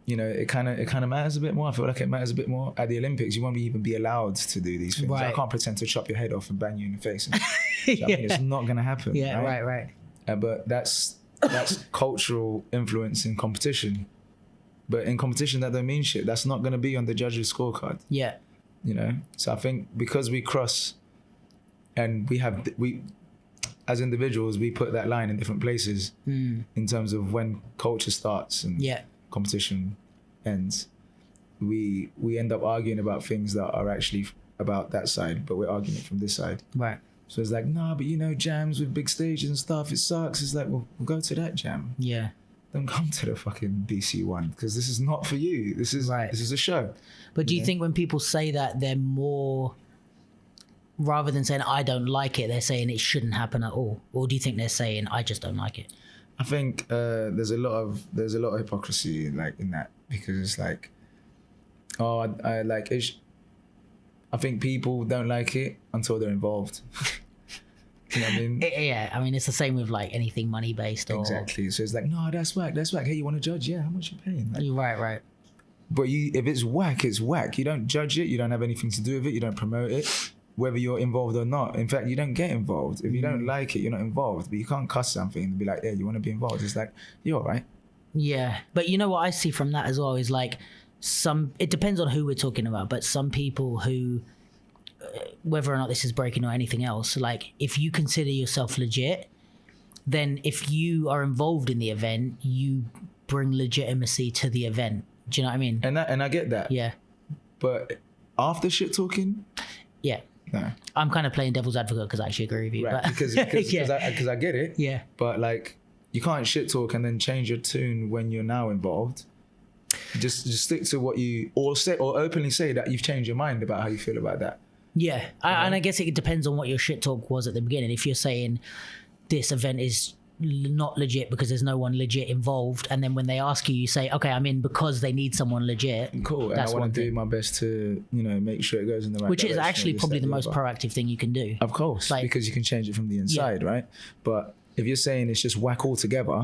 it kind of matters a bit more. I feel like it matters a bit more. At the Olympics, you won't even be allowed to do these things. Right. I can't pretend to chop your head off and bang you in the face. And, I mean, it's not gonna happen. Yeah, right. But that's cultural influence in competition. But in competition, that don't mean shit. That's not going to be on the judge's scorecard. Yeah. So I think because we cross and we as individuals, we put that line in different places in terms of when culture starts and competition ends. We end up arguing about things that are actually about that side, but we're arguing it from this side. Right. So it's like, nah, but jams with big stages and stuff, it sucks. It's like, well, go to that jam. Yeah. Don't come to the fucking BC one because this is not for you. This is a show. But do you think when people say that, they're more, rather than saying I don't like it, they're saying it shouldn't happen at all? Or do you think they're saying I just don't like it? I think there's a lot of hypocrisy like in that, because it's like, I like it. I think people don't like it until they're involved. You know what I mean? Yeah, I mean, it's the same with like anything money based. Exactly. So it's like, no, that's whack. Hey, you want to judge? Yeah, how much you paying? Like, Right. But if it's whack, it's whack. You don't judge it. You don't have anything to do with it. You don't promote it, whether you're involved or not. In fact, you don't get involved. If you don't like it, you're not involved. But you can't cuss something and be like, yeah, you want to be involved. It's like, you're all right. Yeah, but you know what I see from that as well is like it depends on who we're talking about, but some people who, whether or not this is breaking or anything else, like if you consider yourself legit, then if you are involved in the event, you bring legitimacy to the event. Do you know what I mean? And I get that. Yeah. But after shit talking, yeah. No. I'm kind of playing devil's advocate because I actually agree with you. Right, but because I get it. Yeah. But like, you can't shit talk and then change your tune when you're now involved. Just stick to what you say, or openly say that you've changed your mind about how you feel about that. Yeah, and I guess it depends on what your shit talk was at the beginning. If you're saying this event is not legit because there's no one legit involved, and then when they ask you, you say, okay, I'm in because they need someone legit. Cool, and I want to do my best to, make sure it goes in the right direction. Which is actually probably the most proactive thing you can do. Of course, because you can change it from the inside, right? But if you're saying it's just whack all together,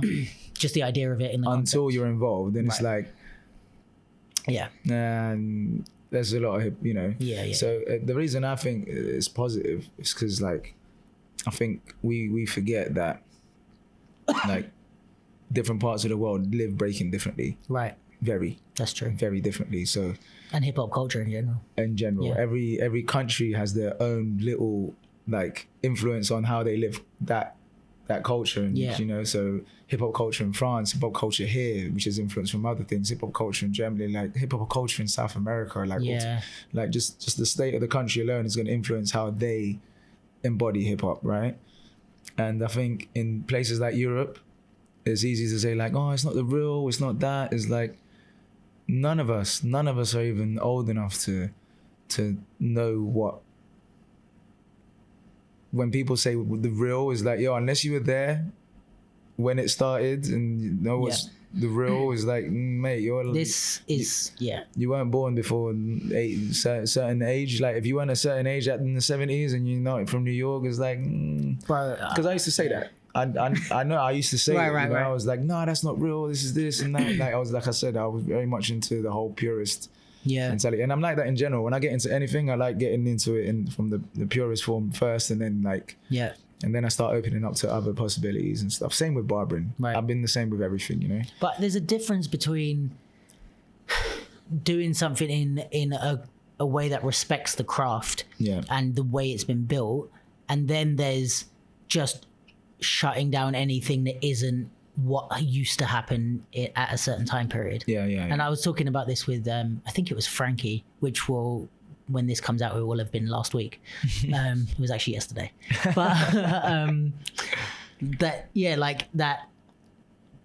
just the idea of it in the until you're involved, then it's like, yeah, and there's a lot of, Yeah. So the reason I think it's positive is because, like, I think we forget that, like, different parts of the world live breaking differently. Right. That's true. Very differently. So. And hip hop culture in general. Yeah. Every country has their own little like influence on how they live that culture, and you know, so hip hop culture in France, hip hop culture here, which is influenced from other things, hip hop culture in Germany, like hip hop culture in South America, like like just the state of the country alone is going to influence how they embody hip hop, right? And I think in places like Europe, it's easy to say like, oh, it's not the real, it's not that. It's like none of us are even old enough to know what. When people say the real, is like, yo, unless you were there when it started and you know what's the real, is like, mate, you weren't born before a certain age. Like if you weren't a certain age in the 70s and you're not from New York, it's like, because I used to say that. I know I used to say I was like, no, that's not real. This is this and that. Like I was, like I said, I was very much into the whole purist mentality, and I'm like that in general. When I get into anything, I like getting into it from the purest form first, and then like and then I start opening up to other possibilities and stuff. Same with barbering. I've been the same with everything, you know. But there's a difference between doing something in a way that respects the craft and the way it's been built, and then there's just shutting down anything that isn't what used to happen at a certain time period. And I was talking about this with I think it was Frankie, which will, when this comes out, it will have been last week. It was actually yesterday. But that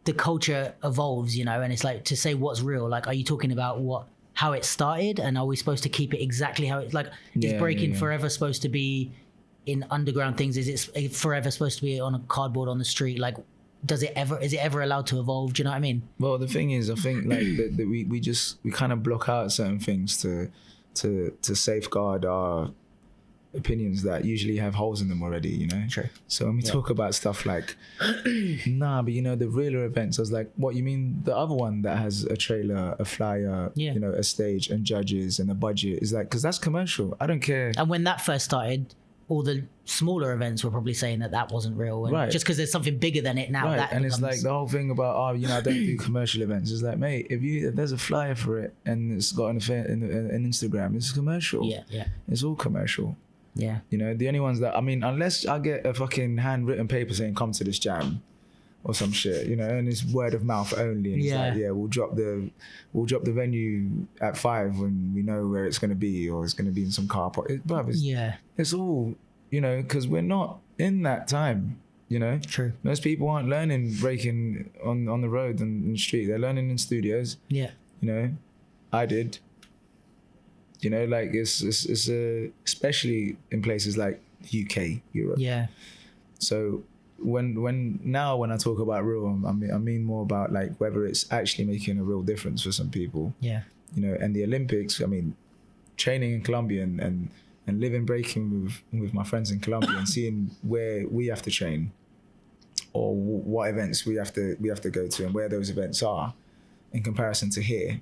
the culture evolves, you know, and it's like, to say what's real, like, are you talking about how it started, and are we supposed to keep it exactly how it's like? Is breaking forever supposed to be in underground things? Is it forever supposed to be on a cardboard on the street? Like, is it ever allowed to evolve? Do you know what I mean? Well, the thing is, I think like that we kind of block out certain things to safeguard our opinions that usually have holes in them already, you know? True. So when we talk about stuff like, nah, but you know, the realer events, I was like, what, you mean the other one that has a trailer, a flyer, you know, a stage and judges and a budget? Is like, because that's commercial. I don't care. And when that first started, all the smaller events were probably saying that wasn't real, and just because there's something bigger than it now. That and it's like the whole thing about, you know, I don't do commercial events. It's like, mate, if there's a flyer for it and it's got an Instagram, it's commercial. It's all commercial. You know, the only ones that, I mean, unless I get a fucking handwritten paper saying come to this jam or some shit, you know, and it's word of mouth only, and it's like, we'll drop the venue at 5 when we know where it's going to be, or it's going to be in some car park. It's all, you know, because we're not in that time, you know. True. Most people aren't learning breaking on the road and the street. They're learning in studios. You know, I did. You know, like it's especially in places like UK, Europe. So when I talk about real, I mean more about like whether it's actually making a real difference for some people. You know, and the Olympics, I mean, training in Colombia and living breaking with my friends in Colombia and seeing where we have to train, or what events we have to go to, and where those events are in comparison to here.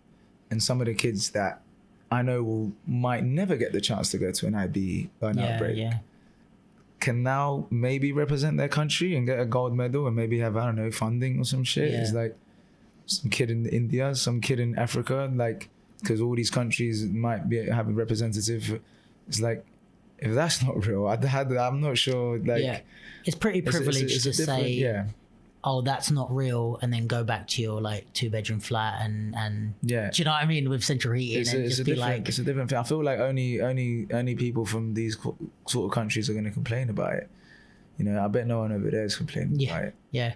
And some of the kids that I know might never get the chance to go to an IB or an outbreak can now maybe represent their country and get a gold medal and maybe have, I don't know, funding or some shit. It's like some kid in India, some kid in Africa, like, because all these countries might have a representative. It's like, if that's not real, I'm not sure. Like, it's pretty privileged to say, oh, that's not real, and then go back to your like 2-bedroom flat and do you know what I mean, with central heating, it's a different thing. I feel like only people from these sort of countries are going to complain about it. You know, I bet no one over there is complaining about it. You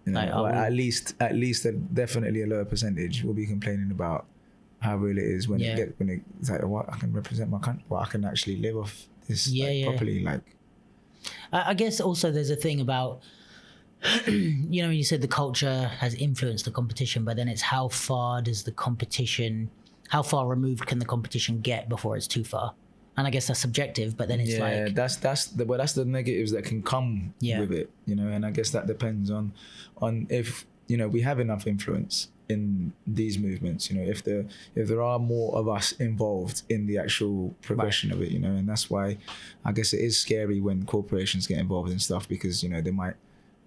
know, like, at least definitely a lower percentage will be complaining about how real it is when it's like, what, I can represent my country, I can actually live off this properly. Like, I guess also there's a thing about, you know, you said the culture has influenced the competition, but then it's how far removed can the competition get before it's too far? And I guess that's subjective, but then it's like, that's the negatives that can come with it, you know. And I guess that depends on if, you know, we have enough influence in these movements, you know, if there are more of us involved in the actual progression of it, you know. And that's why I guess it is scary when corporations get involved in stuff, because, you know, they might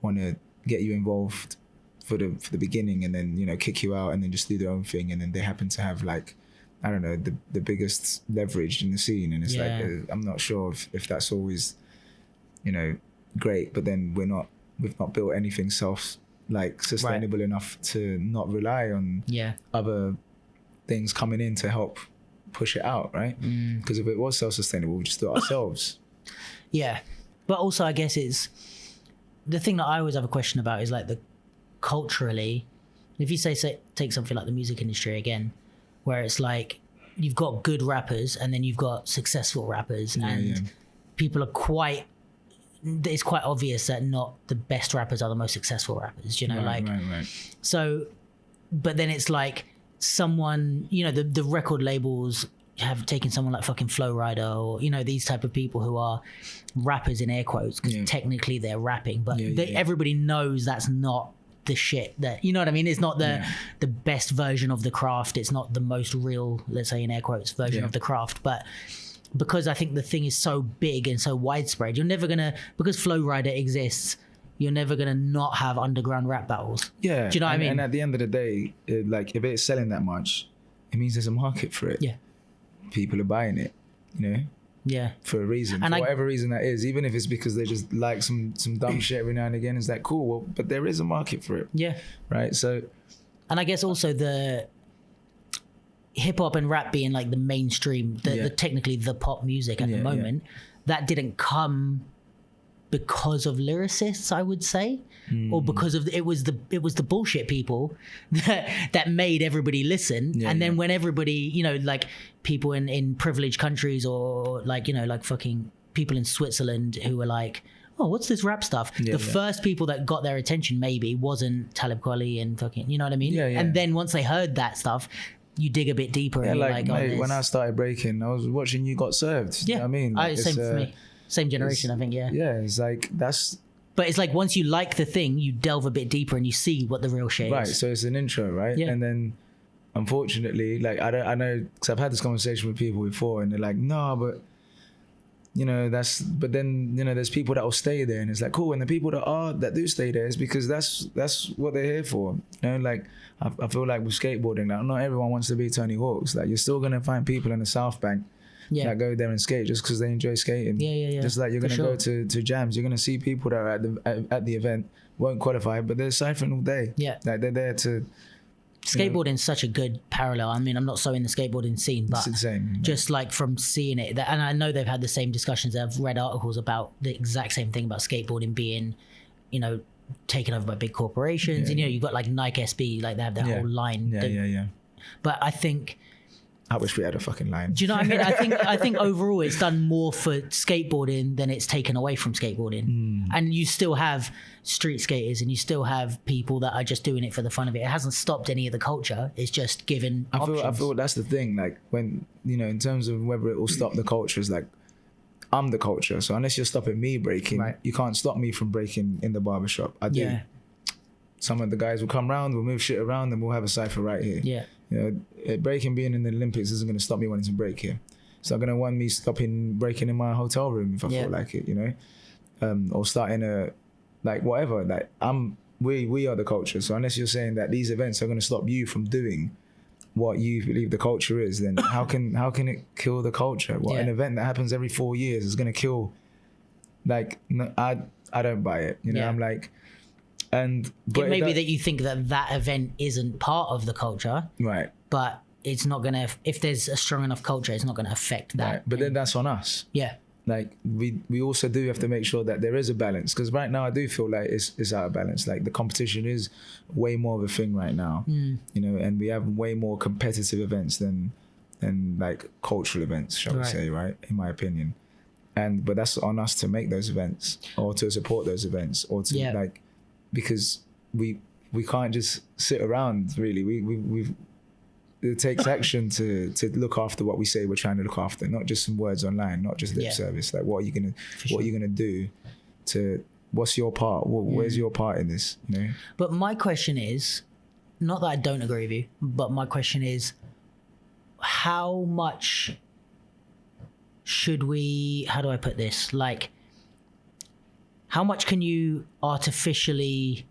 want to get you involved for the beginning and then, you know, kick you out and then just do their own thing, and then they happen to have, like, I don't know, the biggest leverage in the scene, and it's like, I'm not sure if that's always you know, great, but then we've not built anything sustainable enough to not rely on other things coming in to help push it out, right? Because if it was self-sustainable, we'd just do it ourselves. Yeah. But also, I guess it's the thing that I always have a question about is like the culturally, if you say take something like the music industry again, where it's like you've got good rappers and then you've got successful rappers, and people are it's quite obvious that not the best rappers are the most successful rappers, you know, right. So, but then it's like someone, you know, the record labels have taken someone like fucking Flow Rider, or, you know, these type of people who are rappers in air quotes, because technically they're rapping, but everybody knows that's not the shit that, you know what I mean? It's not the best version of the craft. It's not the most real, let's say in air quotes, version of the craft. But because I think the thing is so big and so widespread, you're never gonna, because Flow Rider exists, you're never gonna not have underground rap battles. Yeah. Do you know what I mean? And at the end of the day, like if it's selling that much, it means there's a market for it. Yeah. People are buying it, you know? Yeah. For a reason. And for whatever reason that is, even if it's because they just like some dumb shit every now and again, is that cool? Well, but there is a market for it. Yeah. Right? So. And I guess also the hip hop and rap being like the mainstream, the technically the pop music at the moment, that didn't come because of lyricists, I would say, or because of it was the bullshit people that made everybody listen, and then when everybody, you know, like people in privileged countries, or like, you know, like fucking people in Switzerland who were like, oh, what's this rap stuff? The first people that got their attention maybe wasn't Talib Kweli and fucking, you know what I mean? And then once they heard that stuff, you dig a bit deeper. And you're like, mate, when I started breaking, I was watching You Got Served. Yeah, you know what I mean, like, same for me. Same generation, I think. Yeah. Yeah, it's like that's. But it's like once you like the thing, you delve a bit deeper and you see what the real shit is. Right. So it's an intro, right? Yeah. And then, unfortunately, like I know, because I've had this conversation with people before, and they're like, no, but you know, but then, you know, there's people that will stay there, and it's like, cool. And the people that do stay there is because that's what they're here for. You know, like I feel like with skateboarding, like not everyone wants to be Tony Hawk's. Like you're still gonna find people in the South Bank that go there and skate just because they enjoy skating. Yeah. Just like you're gonna go to jams, you're gonna see people that are at the event won't qualify, but they're ciphering all day. Yeah, like they're there to. Skateboarding is such a good parallel. I mean, I'm not so in the skateboarding scene, but it's insane, just like from seeing it, and I know they've had the same discussions. I've read articles about the exact same thing about skateboarding being, you know, taken over by big corporations. And you know, you've got like Nike SB, like they have their whole line. Yeah. But I think. I wish we had a fucking line. Do you know what I mean? I think overall it's done more for skateboarding than it's taken away from skateboarding. And you still have street skaters and you still have people that are just doing it for the fun of it. It hasn't stopped any of the culture. It's just given options. I feel that's the thing. Like when, you know, in terms of whether it will stop the culture, is like I'm the culture. So unless you're stopping me breaking, you can't stop me from breaking in the barbershop. I do. Yeah. Some of the guys will come round, we'll move shit around, and we'll have a cypher right here. Yeah. You know, breaking being in the Olympics isn't going to stop me wanting to break here. It's not going to want me stopping breaking in my hotel room if I feel like it, you know, or starting a, like whatever. Like we are the culture. So unless you're saying that these events are going to stop you from doing what you believe the culture is, then how can it kill the culture? An event that happens every 4 years is going to kill? Like, no, I don't buy it. You know, I'm like. But it may be that you think that event isn't part of the culture, right? But it's not gonna. If there's a strong enough culture, it's not gonna affect that. Right. But then that's on us. Yeah. Like we also do have to make sure that there is a balance, because right now I do feel like it's out of balance. Like the competition is way more of a thing right now, you know, and we have way more competitive events than like cultural events, shall we say, right? In my opinion, but that's on us to make those events or to support those events or to like. Because we can't just sit around, really. It takes action to look after what we say we're trying to look after, not just some words online, not just lip service. Like what are you gonna do to, what's your part? Where's your part in this? You know? But my question is, not that I don't agree with you, but my question is, how much should we, how do I put this? Like, how much can you artificially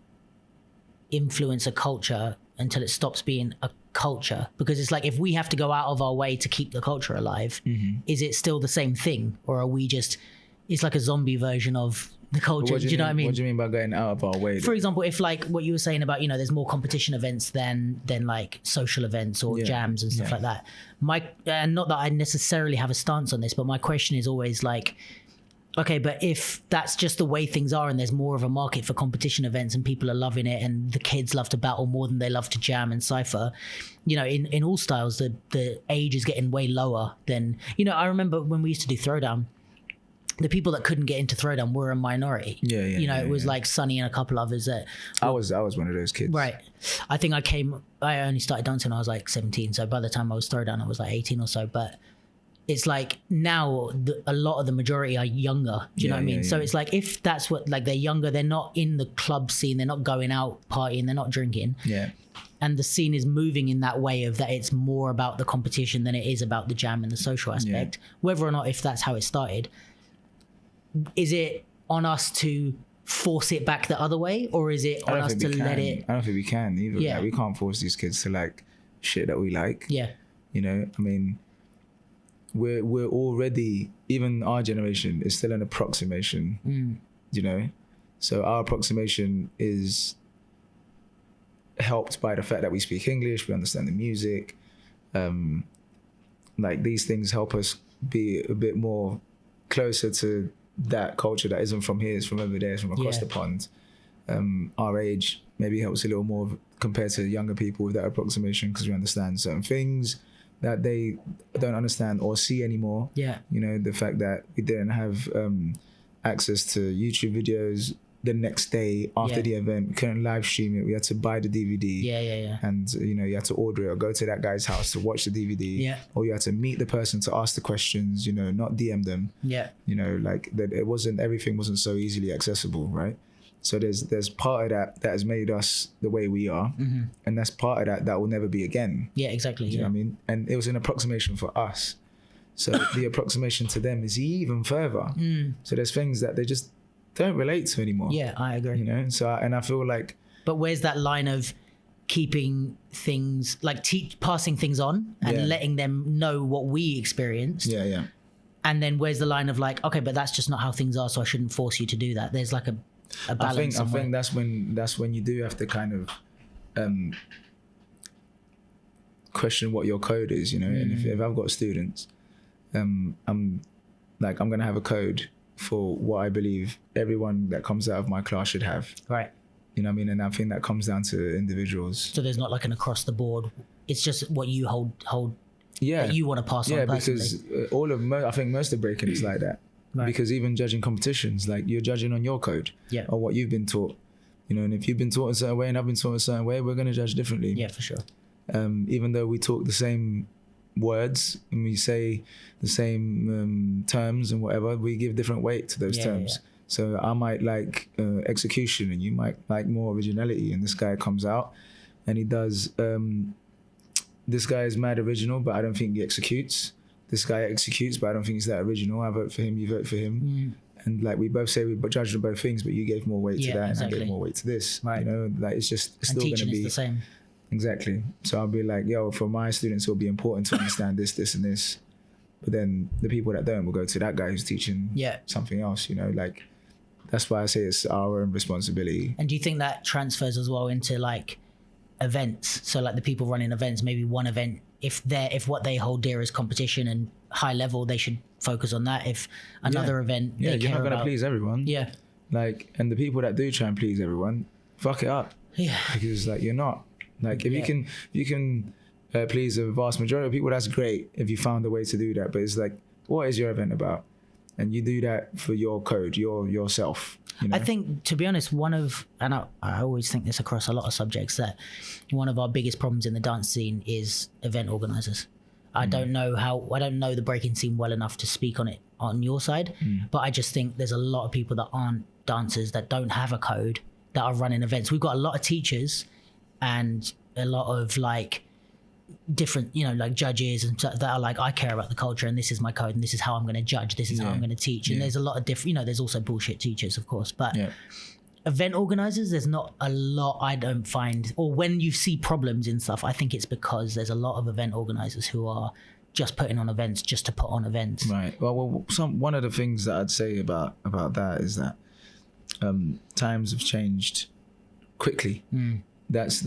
influence a culture until it stops being a culture? Because it's like, if we have to go out of our way to keep the culture alive, is it still the same thing? Or are we just it's like a zombie version of the culture. Do you know what I mean? What do you mean by going out of our way? For example, if like what you were saying about, you know, there's more competition events than like social events or jams and stuff like that. Not that I necessarily have a stance on this, but my question is always like, okay, but if that's just the way things are and there's more of a market for competition events and people are loving it and the kids love to battle more than they love to jam and cypher, you know, in all styles, the age is getting way lower than, you know, I remember when we used to do Throwdown, the people that couldn't get into Throwdown were a minority. You know, it was like Sonny and a couple others that... I was one of those kids. Right. I think I only started dancing when I was like 17. So by the time I was Throwdown, I was like 18 or so. But it's like now a lot of the majority are younger. Do you know what I mean? So it's like, if that's what, like they're younger, they're not in the club scene, they're not going out partying, they're not drinking. Yeah. And the scene is moving in that way of that it's more about the competition than it is about the jam and the social aspect. Whether or not, if that's how it started, is it on us to force it back the other way, or is it on us to let it? I don't think we can either. Like, we can't force these kids to like shit that we like. Yeah. You know, I mean, we're already, even our generation is still an approximation. You know, so our approximation is helped by the fact that we speak English, we understand the music. Like these things help us be a bit more closer to that culture that isn't from here, it's from over there, it's from across the pond. Our age maybe helps a little more compared to younger people with that approximation, because we understand certain things that they don't understand or see anymore. You know, the fact that we didn't have access to YouTube videos the next day after the event, we couldn't live stream it, we had to buy the DVD. And you know, you had to order it or go to that guy's house to watch the DVD. Or you had to meet the person to ask the questions, you know, not DM them. You know, like that, everything wasn't so easily accessible, right? So there's part of that has made us the way we are, and that's part of that will never be again. Exactly. You know what I mean? And it was an approximation for us, so the approximation to them is even further. So there's things that they just don't relate to anymore. I agree. You know, so I feel like, but where's that line of keeping things like passing things on and letting them know what we experienced? And then where's the line of like, okay, but that's just not how things are, so I shouldn't force you to do that. There's like a balance. I think that's when you do have to kind of question what your code is, you know. And if I've got students, I'm gonna have a code for what I believe everyone that comes out of my class should have. Right. You know what I mean? And I think that comes down to individuals. So there's not like an across the board. It's just what you hold that you want to pass on personally. Because I think most of breaking is like that. Right. Because even judging competitions, like you're judging on your code or what you've been taught. You know, and if you've been taught a certain way and I've been taught a certain way, we're going to judge differently. Yeah, for sure. Even though we talk the same words and we say the same terms and whatever, we give different weight to those terms. So I might like execution and you might like more originality, and this guy comes out and he does this guy is mad original, but I don't think he executes. This guy executes, but I don't think he's that original. I vote for him, you vote for him. And like we both say we judge on both things, but you gave more weight to that and I gave more weight to this. You know, like it's still going to be the same. Exactly. So I'll be like, yo, for my students, it'll be important to understand this, this, and this. But then the people that don't will go to that guy who's teaching something else, you know, like that's why I say it's our own responsibility. And do you think that transfers as well into like events? So like the people running events, maybe one event, if what they hold dear is competition and high level, they should focus on that. If another event, you're not going to please everyone. Like, and the people that do try and please everyone, fuck it up. Because like you're not. Like if you can please a vast majority of people, that's great if you found a way to do that. But it's like, what is your event about? And you do that for your code, yourself. You know? I think, to be honest, and I always think this across a lot of subjects, that one of our biggest problems in the dance scene is event organizers. I don't know the breaking scene well enough to speak on it on your side, but I just think there's a lot of people that aren't dancers that don't have a code that are running events. We've got a lot of teachers and a lot of like different, you know, like judges and that are like, I care about the culture and this is my code and this is how I'm going to judge, this is how I'm going to teach. And there's a lot of different, you know, there's also bullshit teachers, of course, but event organizers, there's not a lot, I don't find, or when you see problems in stuff, I think it's because there's a lot of event organizers who are just putting on events just to put on events. Right. Well, one of the things that I'd say about that is that times have changed quickly. That's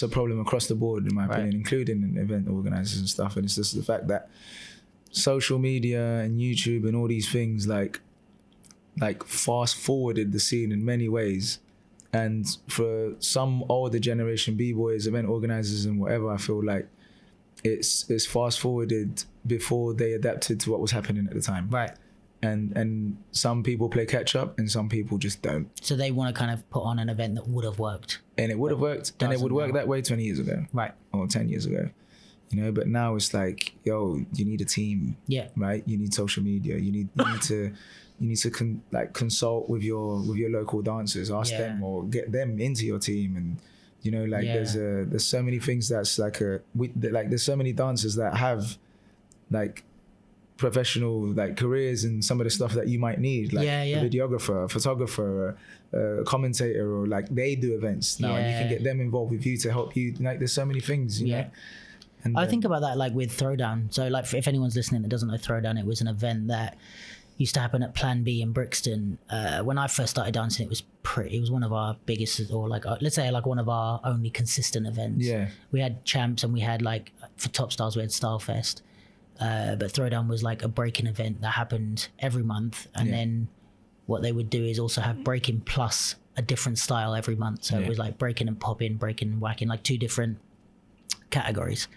a problem across the board, in my opinion, including event organizers and stuff. And it's just the fact that social media and YouTube and all these things like fast forwarded the scene in many ways. And for some older generation b-boys, event organizers and whatever, I feel like it's fast forwarded before they adapted to what was happening at the time. Right. And some people play catch up and some people just don't. So they want to kind of put on an event that would have worked. And it would have worked, and it would work that way 20 years ago. Right. Or 10 years ago. You know, but now it's like, yo, you need a team. Yeah. Right? You need social media. You need to consult with your local dancers, ask them or get them into your team. And you know, like there's so many things that's there's so many dancers that have like professional like careers and some of the stuff that you might need, like a videographer, a photographer, a commentator, or like they do events now and you can get them involved with you to help you. Like there's so many things, you know. And I think about that like with Throwdown. So like if anyone's listening that doesn't know Throwdown, it was an event that used to happen at Plan B in Brixton. When I first started dancing, it was one of our biggest, or like let's say like one of our only consistent events. Yeah, we had champs and we had like for top stars we had Stylefest, but Throwdown was like a breaking event that happened every month, and then what they would do is also have breaking plus a different style every month. So it was like breaking and popping, breaking and whacking, like two different categories.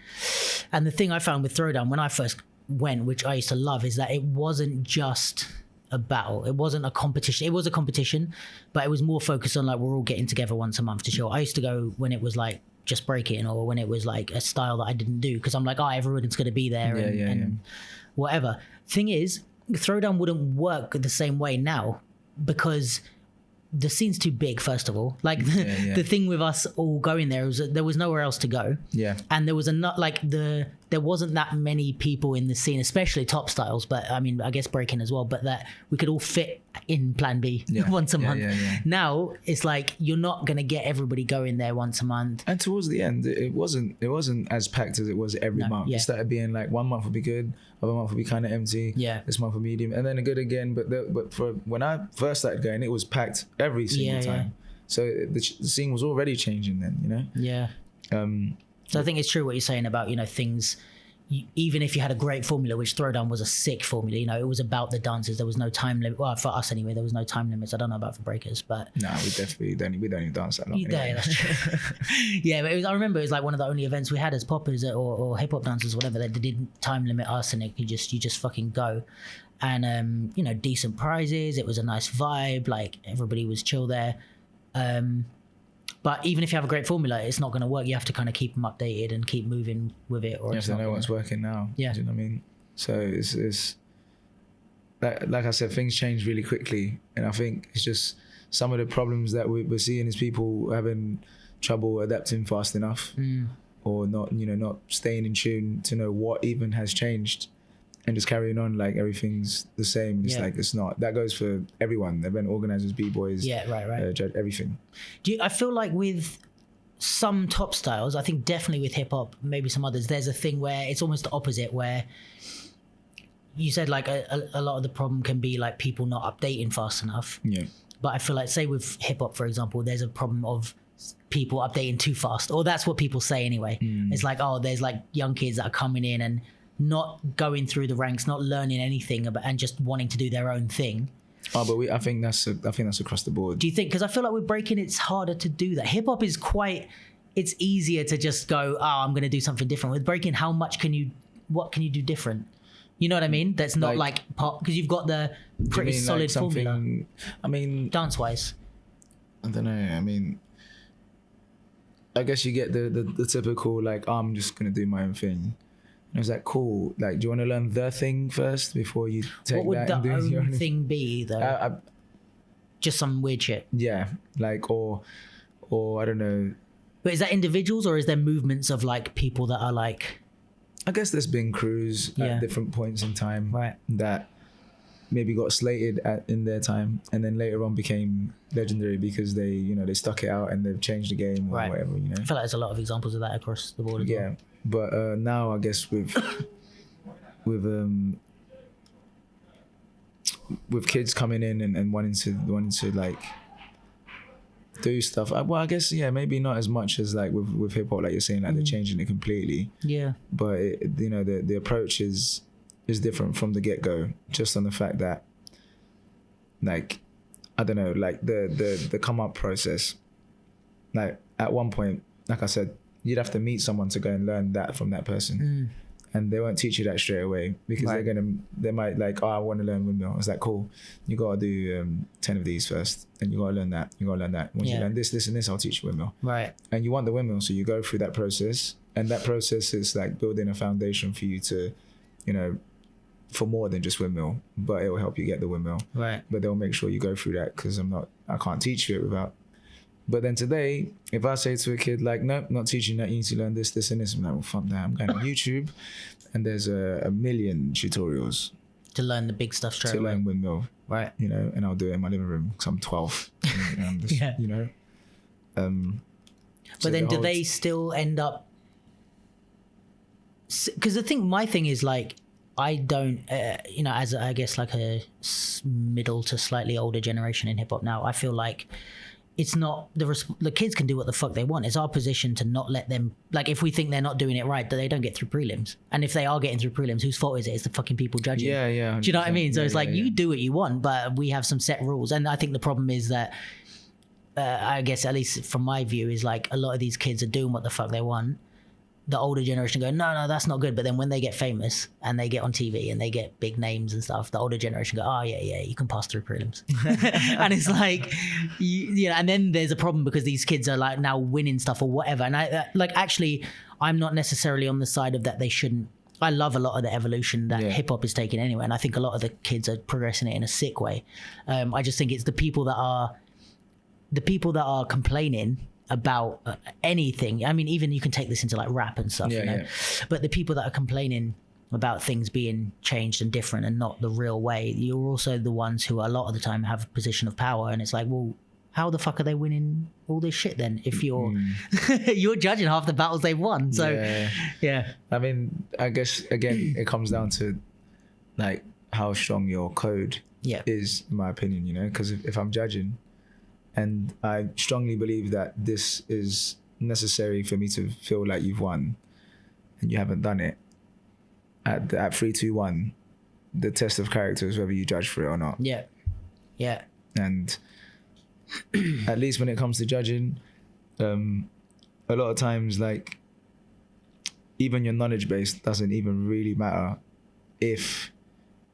And the thing I found with Throwdown when I first went, which I used to love, is that it wasn't just a battle. It wasn't a competition. It was a competition, but it was more focused on like we're all getting together once a month to show. I used to go when it was like just breaking, or when it was like a style that I didn't do, because I'm like, everyone's going to be there and whatever. Thing is, Throwdown wouldn't work the same way now because the scene's too big, first of all. Like the thing with us all going there was there was nowhere else to go. Yeah. And there was there wasn't that many people in the scene, especially top styles, but I mean, I guess breaking as well, but that we could all fit in Plan B once a month. Now it's like you're not going to get everybody going there once a month. And towards the end, it wasn't as packed as it was every month. It started being like 1 month would be good, other month would be kind of empty. Yeah. This month would be medium, and then good again. But for when I first started going, it was packed every single time. So the scene was already changing then, you know? Yeah. So I think it's true what you're saying about, you know, things, even if you had a great formula, which Throwdown was a sick formula, you know, it was about the dances. There was no time limit. Well, for us anyway, there was no time limits. I don't know about for breakers, but... No, we don't even dance that long. Anyway. That's true. Yeah, but I remember it was like one of the only events we had as poppers or hip-hop dancers, whatever, they didn't time limit us, and you just fucking go. And, you know, decent prizes. It was a nice vibe. Like, everybody was chill there. But even if you have a great formula, it's not going to work. You have to kind of keep them updated and keep moving with it. Or you have to know what's working now. Yeah. Do you know what I mean? So it's like I said, things change really quickly. And I think it's just some of the problems that we're seeing is people having trouble adapting fast enough or not staying in tune to know what even has changed. And just carrying on like everything's the same. It's like it's not. That goes for everyone. Event organizers, b-boys. Yeah, right. Everything. I feel like with some top styles, I think definitely with hip hop, maybe some others, there's a thing where it's almost the opposite, where you said like a lot of the problem can be like people not updating fast enough. Yeah. But I feel like, say with hip hop, for example, there's a problem of people updating too fast, or that's what people say anyway. It's like, there's like young kids that are coming in and not going through the ranks, not learning anything about, and just wanting to do their own thing. But I think that's across the board. Do you think? Because I feel like with breaking, it's harder to do that. Hip hop is it's easier to just go, I'm going to do something different. With breaking, what can you do different? You know what I mean? That's not like pop, because you've got the pretty solid formula. I mean, dance wise. I don't know. I mean, I guess you get the typical like, I'm just going to do my own thing. And I was like, cool. Like, do you want to learn the thing first before you take that? What would the own thing be, though? Just some weird shit. Yeah, like or I don't know. But is that individuals, or is there movements of like people that are like? I guess there's been crews at different points in time that maybe got slated in their time, and then later on became legendary because they stuck it out and they've changed the game or whatever. You know, I feel like there's a lot of examples of that across the board as well. But now I guess with with kids coming in and wanting to like do stuff. Well, I guess maybe not as much as like with hip hop, like you're saying, like they're changing it completely. Yeah. But the approach is different from the get go, just on the fact that, like, I don't know, like the come up process. Like at one point, like I said, you'd have to meet someone to go and learn that from that person. And they won't teach you that straight away because they might like, oh, I want to learn windmill. It's like, cool, you got to do 10 of these first, and you got to learn that. Once you learn this, and this, I'll teach you windmill. Right. And you want the windmill, so you go through that process, and that process is like building a foundation for you to, for more than just windmill, but it will help you get the windmill. Right. But they'll make sure you go through that because I can't teach you it without. But then today, if I say to a kid like, nope, not teaching that, you need to learn this, this, and this, I'm like, well, fuck that. I'm going on YouTube, and there's a million tutorials to learn the big stuff straight away. To learn windmill, right? And I'll do it in my living room because I'm 12. And I'm just, but then, do they still end up? Because my thing is like, I don't, as I guess like a middle to slightly older generation in hip hop now, I feel like it's not the kids can do what the fuck they want. It's our position to not let them, like, if we think they're not doing it right, that they don't get through prelims. And if they are getting through prelims, whose fault is it? It's the fucking people judging. Yeah. Do you know what I mean? So it's like, you do what you want, but we have some set rules. And I think the problem is that, I guess, at least from my view, is like a lot of these kids are doing what the fuck they want. The older generation go, no, that's not good. But then when they get famous and they get on TV and they get big names and stuff, the older generation go, oh yeah, you can pass through prelims. And it's like, and then there's a problem because these kids are like now winning stuff or whatever. And actually, I'm not necessarily on the side of that they shouldn't. I love a lot of the evolution that hip hop is taking anyway. And I think a lot of the kids are progressing it in a sick way. I just think it's the people that are complaining about anything. I mean, even you can take this into like rap and stuff, but the people that are complaining about things being changed and different and not the real way, you're also the ones who a lot of the time have a position of power. And it's like, well, how the fuck are they winning all this shit then if you're you're judging half the battles they've won? So yeah. I mean, I guess again it comes down to like how strong your code is, in my opinion, because if I'm judging and I strongly believe that this is necessary for me to feel like you've won, and you haven't done it, at 3, 2, 1, the test of character is whether you judge for it or not. Yeah. And at least when it comes to judging, a lot of times, like, even your knowledge base doesn't even really matter if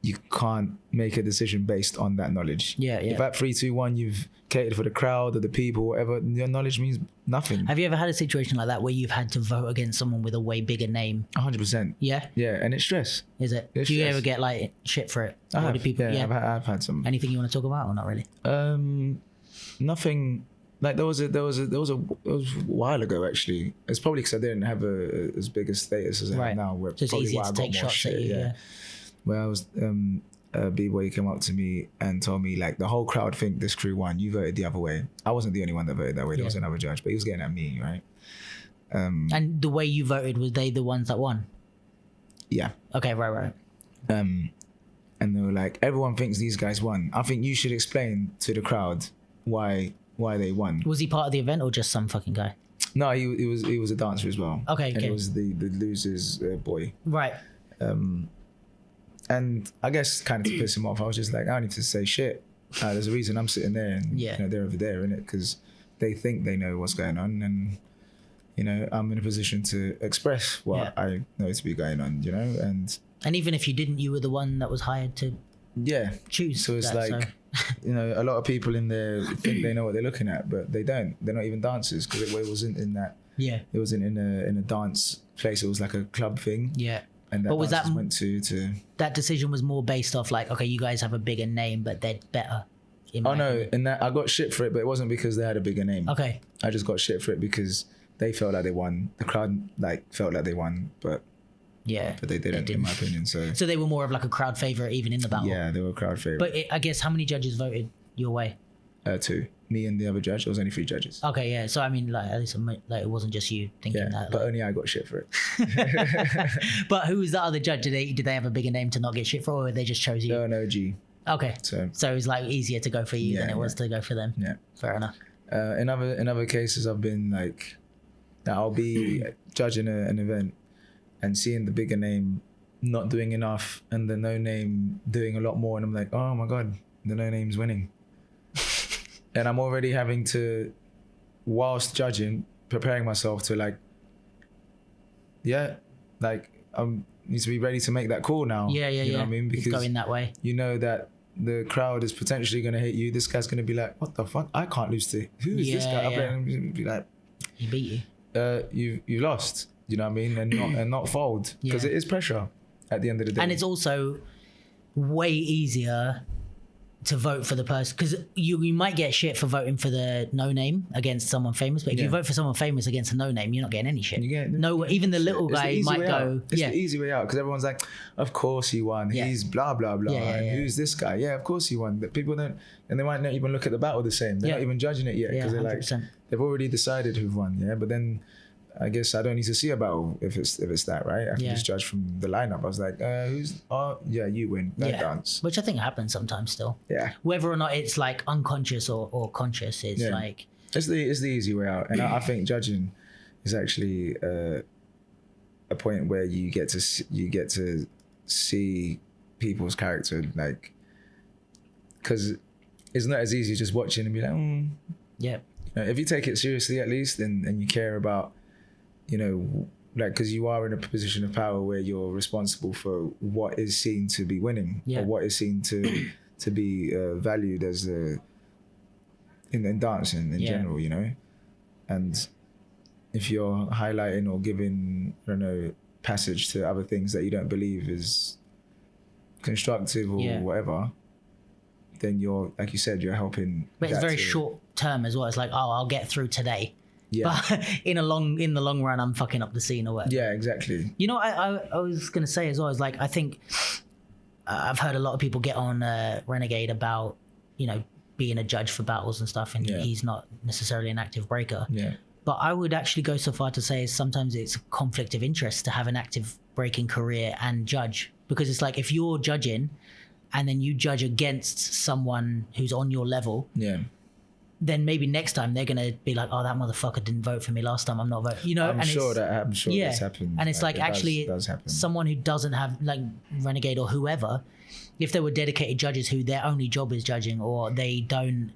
you can't make a decision based on that knowledge. Yeah. If at 3, 2, 1 you've catered for the crowd or the people, whatever, your knowledge means nothing. Have you ever had a situation like that where you've had to vote against someone with a way bigger name? 100%. Yeah? Yeah, and it's stress. Is it? It's Do you stress. ever get like shit for it? I have, I've had some. Anything you want to talk about or not really? Nothing. Like there was a while ago actually. It's probably because I didn't have as big a status as I have now. Where so it's easier to take shots at you. Yeah. Where I was, bboy came up to me and told me like the whole crowd think this crew won. You voted the other way. I wasn't the only one that voted that way. There was another judge, but he was getting at me, right? And the way you voted, was they the ones that won? Yeah. Okay, right. And they were like, everyone thinks these guys won. I think you should explain to the crowd why they won. Was he part of the event or just some fucking guy? No, he was a dancer as well. Okay. And it was the loser's boy. Right. And I guess kind of to piss him off, I was just like, I don't need to say shit. There's a reason I'm sitting there and they're over there, innit? Because they think they know what's going on, and I'm in a position to express what I know to be going on, And even if you didn't, you were the one that was hired to choose. So it's a lot of people in there think they know what they're looking at, but they don't. They're not even dancers because it wasn't in that. Yeah. It wasn't in a dance place. It was like a club thing. Yeah. And that was that went to that decision was more based off like, okay, you guys have a bigger name, but they're better. And that I got shit for it, but it wasn't because they had a bigger name. Okay. I just got shit for it because they felt like they won. The crowd felt like they won, but they didn't, in my opinion. So they were more of like a crowd favorite even in the battle. Yeah, they were a crowd favorite. But I guess how many judges voted your way? 2. Me and the other judge. There was only 3 judges. Okay, yeah. So I mean, like at least like it wasn't just you thinking Yeah, that. but Like, only I got shit for it. but who was the other judge? Did they have a bigger name to not get shit for, or they just chose you? No, G. Okay. So it was like easier to go for you than it was to go for them. Yeah. Fair enough. In other cases, I've been like, I'll be judging an event and seeing the bigger name not doing enough and the no name doing a lot more, and I'm like, oh my god, the no name's winning. And I'm already having to, whilst judging, preparing myself to like, need to be ready to make that call now. Yeah. You know what I mean? Because it's going that way. You know that the crowd is potentially going to hate you. This guy's going to be like, what the fuck? I can't lose to. Who is this guy? I'm be like, he beat you. You lost. You know what I mean? And not fold, because it is pressure at the end of the day. And it's also way easier to vote for the person, because you might get shit for voting for the no name against someone famous, but if you vote for someone famous against a no name, you're not getting any shit. Even the little guy might go. It's the easy way out, because everyone's like, of course he won. He's blah blah blah. And who's this guy? Yeah, of course he won. But people don't, and they might not even look at the battle the same. They're not even judging it yet, because they're 100%. Like, they've already decided who won. Yeah, but then I guess I don't need to see a battle if it's that, right? I can just judge from the lineup. I was like, you win. That dance. Which I think happens sometimes still. Yeah. Whether or not it's like unconscious or conscious, it's like... It's the easy way out. And I think judging is actually a point where you get to see people's character, like, because it's not as easy just watching and be like, Yeah. If you take it seriously at least, and you care about, like, because you are in a position of power where you're responsible for what is seen to be winning, or what is seen to be valued as in dancing in general, and if you're highlighting or giving, I don't know, passage to other things that you don't believe is constructive or whatever, then you're, like you said, you're helping. But it's very short term as well. It's like, I'll get through today. Yeah. But in the long run, I'm fucking up the scene or whatever. Yeah, exactly. I was gonna say as well, is like, I think I've heard a lot of people get on Renegade about, being a judge for battles and stuff, and he's not necessarily an active breaker. Yeah. But I would actually go so far to say sometimes it's a conflict of interest to have an active breaking career and judge, because it's like, if you're judging and then you judge against someone who's on your level, then maybe next time they're gonna be like, oh, that motherfucker didn't vote for me last time, I'm not voting. I'm sure that's happened. And it's like, actually, does happen. Someone who doesn't have, like, Renegade or whoever, if there were dedicated judges who their only job is judging, or they don't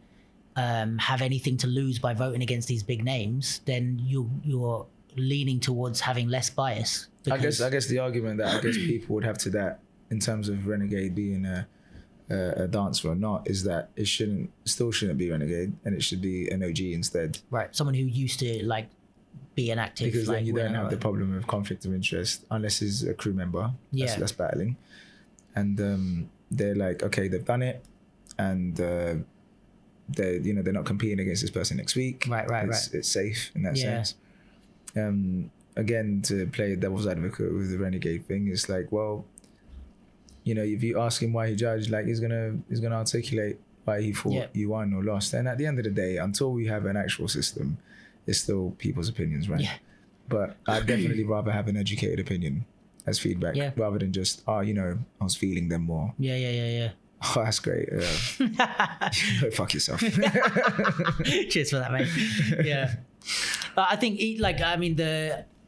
have anything to lose by voting against these big names, then you're leaning towards having less bias. I guess the argument that I guess people would have to that, in terms of Renegade being a dancer or not, is that it still shouldn't be Renegade, and it should be an OG instead. Right, someone who used to like be an active. Because then you don't have the problem of conflict of interest unless he's a crew member. That's battling, and they're like, okay, they've done it, and they're not competing against this person next week. Right. It's safe in that sense. Again, to play devil's advocate with the Renegade thing, it's like, well, if you ask him why he judged, like, he's gonna articulate why he thought you won or lost. And at the end of the day, until we have an actual system, it's still people's opinions, right? Yeah. But I'd definitely rather have an educated opinion as feedback, rather than just, I was feeling them more. Yeah. Oh, that's great. Fuck yourself. Cheers for that, mate. Yeah. I think,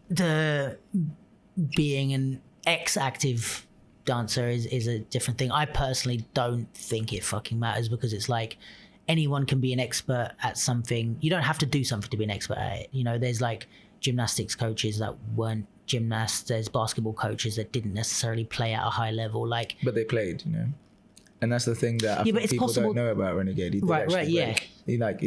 the being an ex-active dancer is a different thing. I personally don't think it fucking matters, because it's like, anyone can be an expert at something. You don't have to do something to be an expert at it. There's like gymnastics coaches that weren't gymnasts. There's basketball coaches that didn't necessarily play at a high level. But they played, And that's the thing that I think people don't know about Renegade. He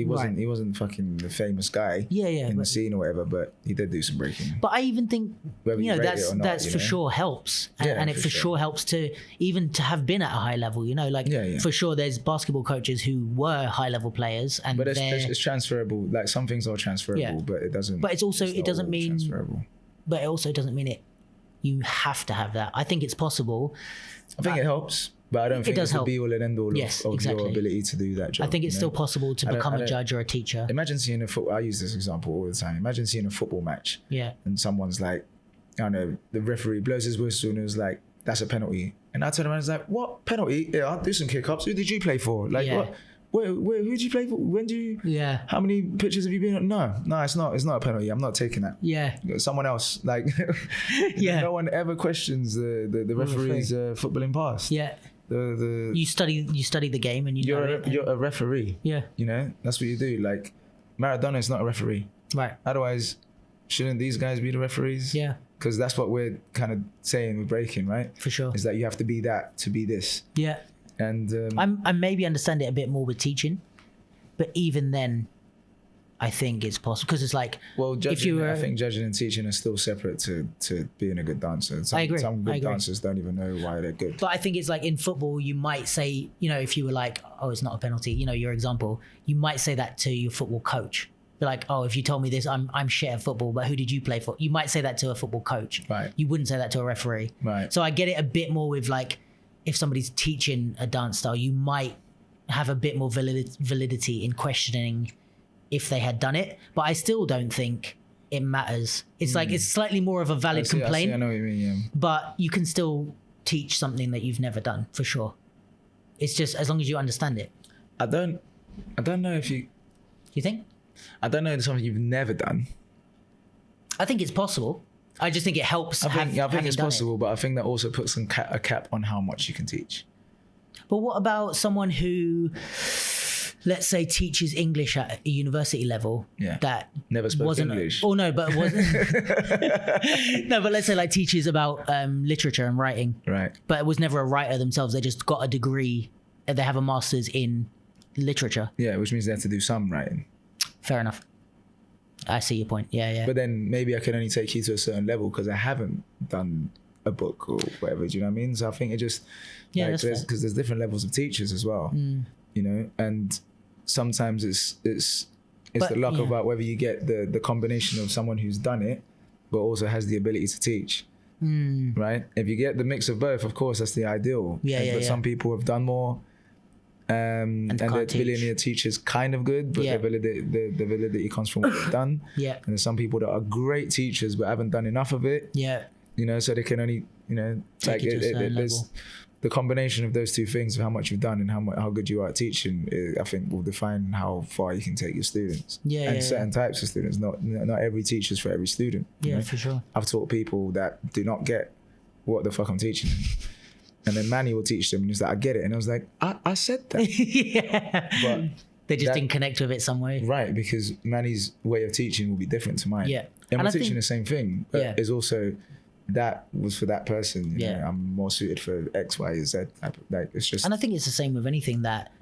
wasn't fucking the famous guy in the scene or whatever, but he did do some breaking. But I even think, that's for sure helps. And it for sure helps to have been at a high level, For sure there's basketball coaches who were high level players. But it's transferable. Like, some things are transferable, but it doesn't. But it doesn't mean you have to have that. I think it's possible. I think it helps. But I don't think it's the help. be all and end all of your ability to do that job. I think it's still possible to become a judge or a teacher. Imagine seeing a football. I use this example all the time. Imagine seeing a football match. Yeah. And someone's like, I don't know, the referee blows his whistle and it was like, that's a penalty. And I turn around and it's like, what penalty? Yeah, I'll do some kick-ups. Who did you play for? Like, what? Who did you play for? When do you? Yeah. How many pitches have you been on? No, it's not. It's not a penalty. I'm not taking that. Yeah. Someone else. Like, no one ever questions the referee's footballing pass. Yeah. You study the game and you're a referee. Yeah. You know, that's what you do. Like, Maradona is not a referee. Right. Otherwise, shouldn't these guys be the referees? Yeah. Because that's what we're kind of saying with breaking, right? For sure. Is that you have to be that to be this. Yeah. And I maybe understand it a bit more with teaching, but even then, I think it's possible because it's like, well, judging, I think judging and teaching are still separate to being a good dancer. I agree. Some good dancers don't even know why they're good. But I think it's like in football, you might say, you know, if you were like, oh, it's not a penalty, you know, your example, you might say that to your football coach. Be like, oh, if you told me this, I'm shit at football, but who did you play for? You might say that to a football coach. Right. You wouldn't say that to a referee. Right. So I get it a bit more with like, if somebody's teaching a dance style, you might have a bit more validity in questioning if they had done it. But I still don't think it matters. It's like, it's slightly more of a valid complaint. I know what you mean, yeah. But you can still teach something that you've never done, for sure. It's just as long as you understand it. I don't know if you... You think? I don't know if it's something you've never done. I think it's possible. I just think it helps. I think it's possible, but I think that also puts a cap on how much you can teach. But what about someone who, let's say, teaches English at a university level? Yeah. That never spoke English. Oh no, but wasn't. No, but let's say like teaches about literature and writing. Right. But it was never a writer themselves. They just got a degree. They have a master's in literature. Yeah, which means they have to do some writing. Fair enough. I see your point. Yeah, yeah. But then maybe I can only take you to a certain level because I haven't done a book or whatever. Do you know what I mean? So I think it just, like, because there's different levels of teachers as well, you know, and sometimes it's the luck about whether you get the combination of someone who's done it, but also has the ability to teach. Right? If you get the mix of both, of course, that's the ideal. But some people have done more. And the ability to teach is kind of good, but the validity comes from what they've done. Yeah. And there's some people that are great teachers but haven't done enough of it. Yeah. You know, so they can only, you know, take like there's the combination of those two things of how much you've done and how good you are at teaching, I think will define how far you can take your students. And certain types of students, not every teacher's for every student. Yeah, you know? for sure. I've taught people that do not get what the fuck I'm teaching them. And then Manny will teach them and he's like, I get it. And I was like, I said that. Yeah. But they just didn't connect with it some way. Right, because Manny's way of teaching will be different to mine. Yeah. And we're teaching the same thing, but it's also, that was for that person. You know, I'm more suited for X, Y, Z. Like, it's just... And I think it's the same with anything that,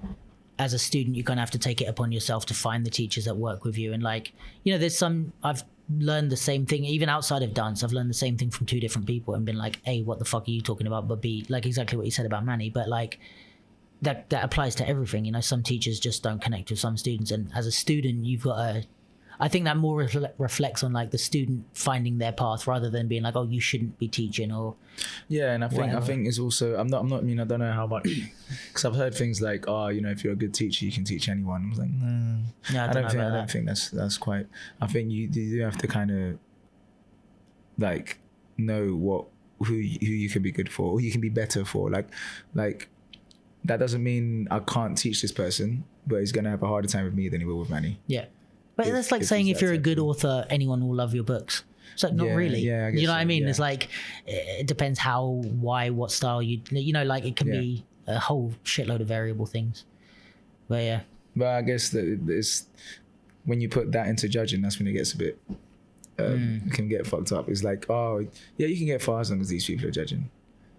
as a student, you kind of have to take it upon yourself to find the teachers that work with you. And like, you know, there's some... I've learned the same thing, even outside of dance. I've learned the same thing from two different people and been like, A, what the fuck are you talking about? But B, like exactly what you said about Manny. But like, that applies to everything. You know, some teachers just don't connect with some students. And as a student, you've got to... I think that more reflects on like the student finding their path rather than being like, oh, you shouldn't be teaching or... Yeah, and I think it's also... I don't know how much... Because I've heard things like, oh, you know, if you're a good teacher, you can teach anyone. I was like, no. Yeah, I don't think that's quite... I think you do have to kind of like know who you can be good for, or you can be better for. Like that doesn't mean I can't teach this person, but he's going to have a harder time with me than he will with Manny. Yeah. But that's like saying if you're a good author, anyone will love your books. It's like, not really. Yeah, I guess you know so, what I mean? yeah. It's like, it depends how, why, what style you know, like it can be a whole shitload of variable things. But yeah. But I guess that it's, when you put that into judging, that's when it gets a bit, can get fucked up. It's like, oh, yeah, you can get far as long as these people are judging.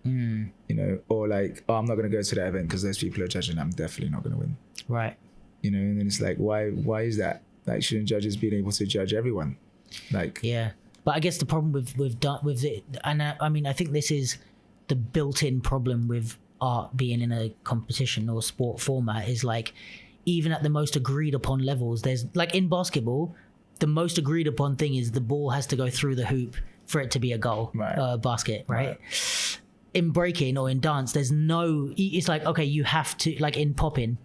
You know, or like, oh, I'm not going to go to that event because those people are judging. I'm definitely not going to win. Right. You know, and then it's like, why is that? Like, shouldn't judges be able to judge everyone? Like, yeah, but I guess the problem with it, and I mean, I think this is the built-in problem with art being in a competition or sport format is like, even at the most agreed upon levels, there's like in basketball, the most agreed upon thing is the ball has to go through the hoop for it to be a goal, basket, right? in breaking or in dance, there's no, it's like, okay, you have to, like in popping,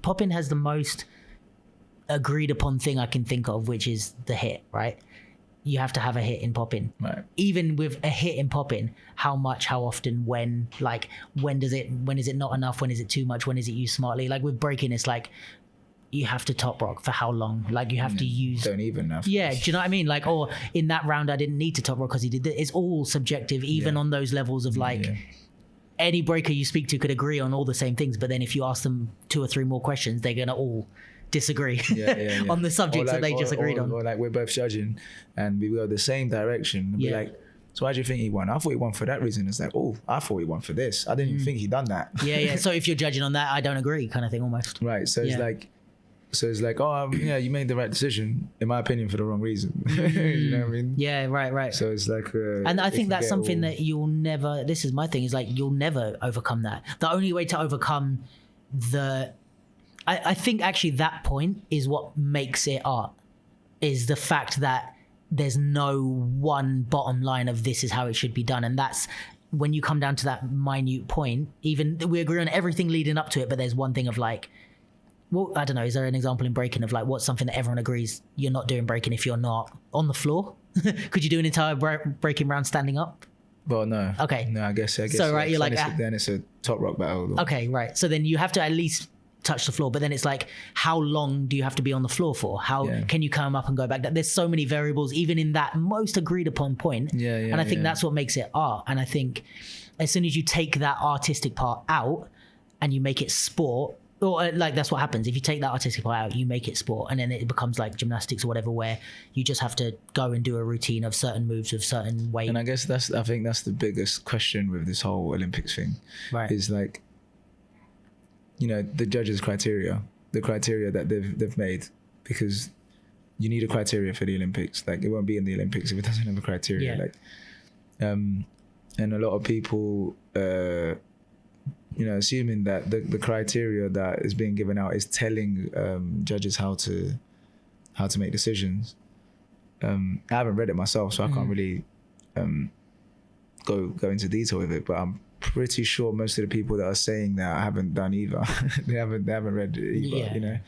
popping has the most agreed upon thing I can think of, which is the hit, right? You have to have a hit in popping. Right. Even with a hit in popping, how much, how often, when, like, when is it not enough? When is it too much? When is it used smartly? Like with breaking, it's like, you have to top rock for how long? Like you have to use. Don't even know. Yeah, do you know what I mean? Like, or in that round, I didn't need to top rock because he did this. It's all subjective, even on those levels of like, any breaker you speak to could agree on all the same things. But then if you ask them 2 or 3 more questions, they're going to all disagree on the subjects that they just agreed on. Or like we're both judging and we go the same direction. And be like, so why do you think he won? I thought he won for that reason. It's like, oh, I thought he won for this. I didn't even think he done that. So if you're judging on that, I don't agree, kind of thing almost. Right. So it's like, oh, you made the right decision, in my opinion, for the wrong reason. You know what I mean? Yeah, right. So it's like, and I think that's something that you'll never. This is my thing. Is like you'll never overcome that. The only way to overcome I think actually that point is what makes it art. Is the fact that there's no one bottom line of this is how it should be done, and that's when you come down to that minute point. Even we agree on everything leading up to it, but there's one thing of like. Well, I don't know. Is there an example in breaking of like what's something that everyone agrees you're not doing breaking if you're not on the floor? Could you do an entire breaking round standing up? Well, no. Okay. No, I guess. So right, you're like then it's a top rock battle. Okay, right. So then you have to at least touch the floor, but then it's like, how long do you have to be on the floor for? How can you come up and go back? There's so many variables, even in that most agreed upon point. And I think that's what makes it art. And I think as soon as you take that artistic part out and you make it sport. Or like that's what happens if you take that artistic part out, you make it sport, and then it becomes like gymnastics or whatever, where you just have to go and do a routine of certain moves with certain weight. And I guess I think that's the biggest question with this whole Olympics thing, right? Is like, the judges' criteria, the criteria that they've made, because you need a criteria for the Olympics. Like it won't be in the Olympics if it doesn't have a criteria. Like, and a lot of people. Assuming that the criteria that is being given out is telling judges how to make decisions. I haven't read it myself, so I can't really go into detail with it. But I'm pretty sure most of the people that are saying that haven't done either. they haven't read it either.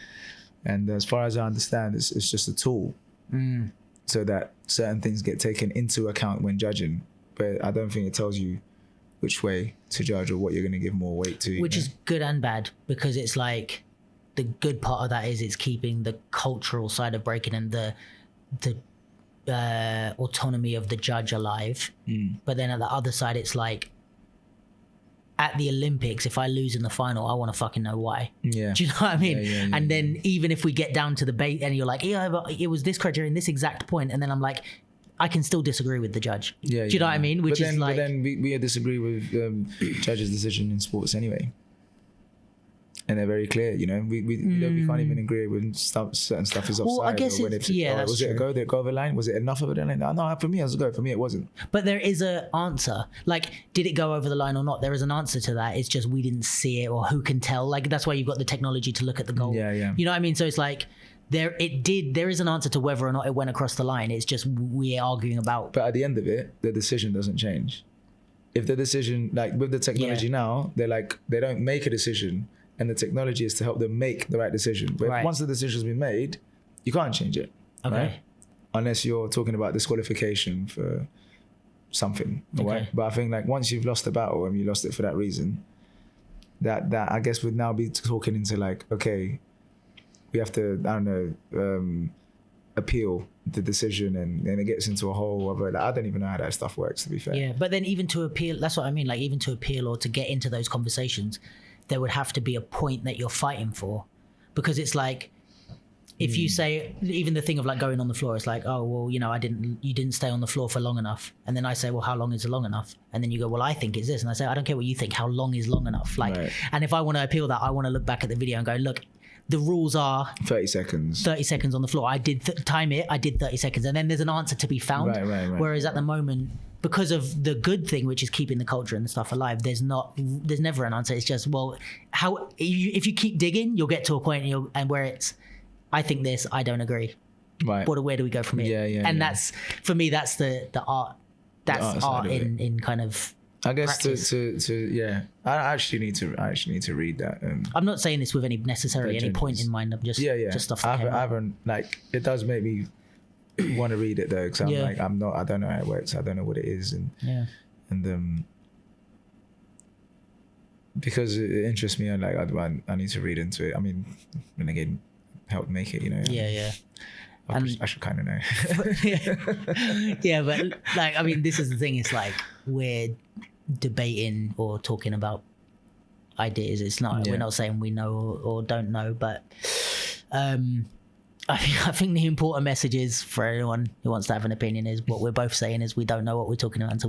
And as far as I understand, it's just a tool so that certain things get taken into account when judging. But I don't think it tells you which way to judge or what you're going to give more weight to. Which is good and bad, because it's like the good part of that is it's keeping the cultural side of breaking and the autonomy of the judge alive. But then at the other side, it's like at the Olympics, if I lose in the final, I want to fucking know why. Yeah. Do you know what I mean? And then even if we get down to the debate and you're like, but it was this criteria in this exact point, and then I'm like, I can still disagree with the judge. Do you know what I mean? But then we disagree with judges' decision in sports anyway, and they're very clear. We can't even agree when certain stuff is offside. Well, I guess was it a go? Did it go over the line? Was it enough of a line? No, for me it was a go. For me it wasn't. But there is an answer. Like, did it go over the line or not? There is an answer to that. It's just we didn't see it, or who can tell? Like that's why you've got the technology to look at the goal. Yeah. You know what I mean? So it's like. There is an answer to whether or not it went across the line. It's just we're arguing about. But at the end of it, the decision doesn't change. If the decision, like with the technology now, they're like, they don't make a decision, and the technology is to help them make the right decision. But once the decision's been made, you can't change it. Okay. Right? Unless you're talking about disqualification for something. Right? But I think like once you've lost the battle and you lost it for that reason, that I guess would now be talking into like, okay, we have to, I don't know, appeal the decision, and it gets into a whole other, I don't even know how that stuff works, to be fair. Yeah, but then even to appeal, that's what I mean, like even to appeal or to get into those conversations, there would have to be a point that you're fighting for. Because it's like, if you say, even the thing of like going on the floor, it's like, oh, well, you didn't stay on the floor for long enough. And then I say, well, how long is long enough? And then you go, well, I think it's this. And I say, I don't care what you think, how long is long enough? Like, and if I want to appeal that, I want to look back at the video and go, look, the rules are 30 seconds. 30 seconds on the floor. I did time it. I did 30 seconds. And then there's an answer to be found. Right. Whereas at the moment, because of the good thing, which is keeping the culture and the stuff alive, there's never an answer. It's just, well, if you keep digging, you'll get to a point and where it's, I think this, I don't agree. Right. Where do we go from here? Yeah. And that's, for me, that's the art. That's art in kind of I guess practice. to yeah. I actually need to read that. I'm not saying this with any point in mind. I'm just just stuff. I haven't like it does make me want to read it though, because I'm like I don't know how it works. I don't know what it is, and because it interests me, and like I need to read into it. I mean, then again, help make it, you know. I should kind of know. But like, I mean, this is the thing. It's like we're debating or talking about ideas. It's not. We're not saying we know or don't know, but I think the important message is for anyone who wants to have an opinion is what we're both saying is we don't know what we're talking about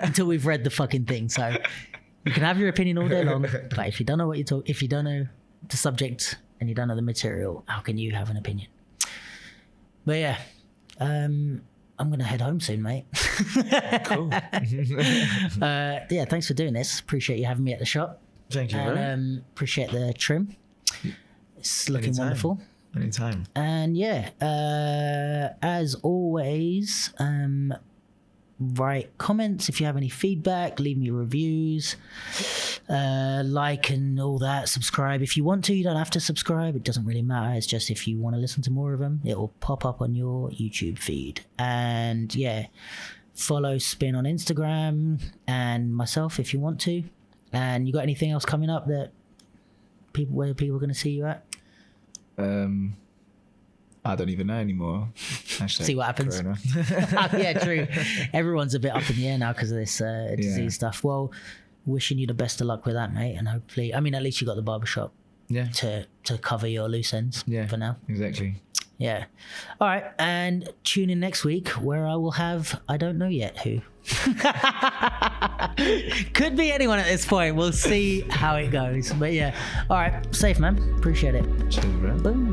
until we've read the fucking thing. So you can have your opinion all day long, but if you don't know if you don't know the subject and you don't know the material, how can you have an opinion? But yeah, I'm gonna head home soon, mate. Cool. Yeah, thanks for doing this. Appreciate you having me at the shop. Thank you, bro. Appreciate the trim. It's looking wonderful. Anytime. And yeah, as always, write comments if you have any feedback, leave me reviews, like and all that, subscribe if you want to. You don't have to subscribe, it doesn't really matter. It's just if you want to listen to more of them, it will pop up on your YouTube feed. And yeah, follow Spin on Instagram and myself if you want to. And you got anything else coming up that where people are going to see you at? I don't even know anymore. See what happens. Yeah, true. Everyone's a bit up in the air now because of this disease stuff. Well, wishing you the best of luck with that, mate. And hopefully, I mean, at least you got the barbershop to cover your loose ends for now. Exactly. Yeah. All right. And tune in next week where I will have, I don't know yet who. Could be anyone at this point. We'll see how it goes. But yeah. All right. Safe, man. Appreciate it. Cheers, bro. Boom.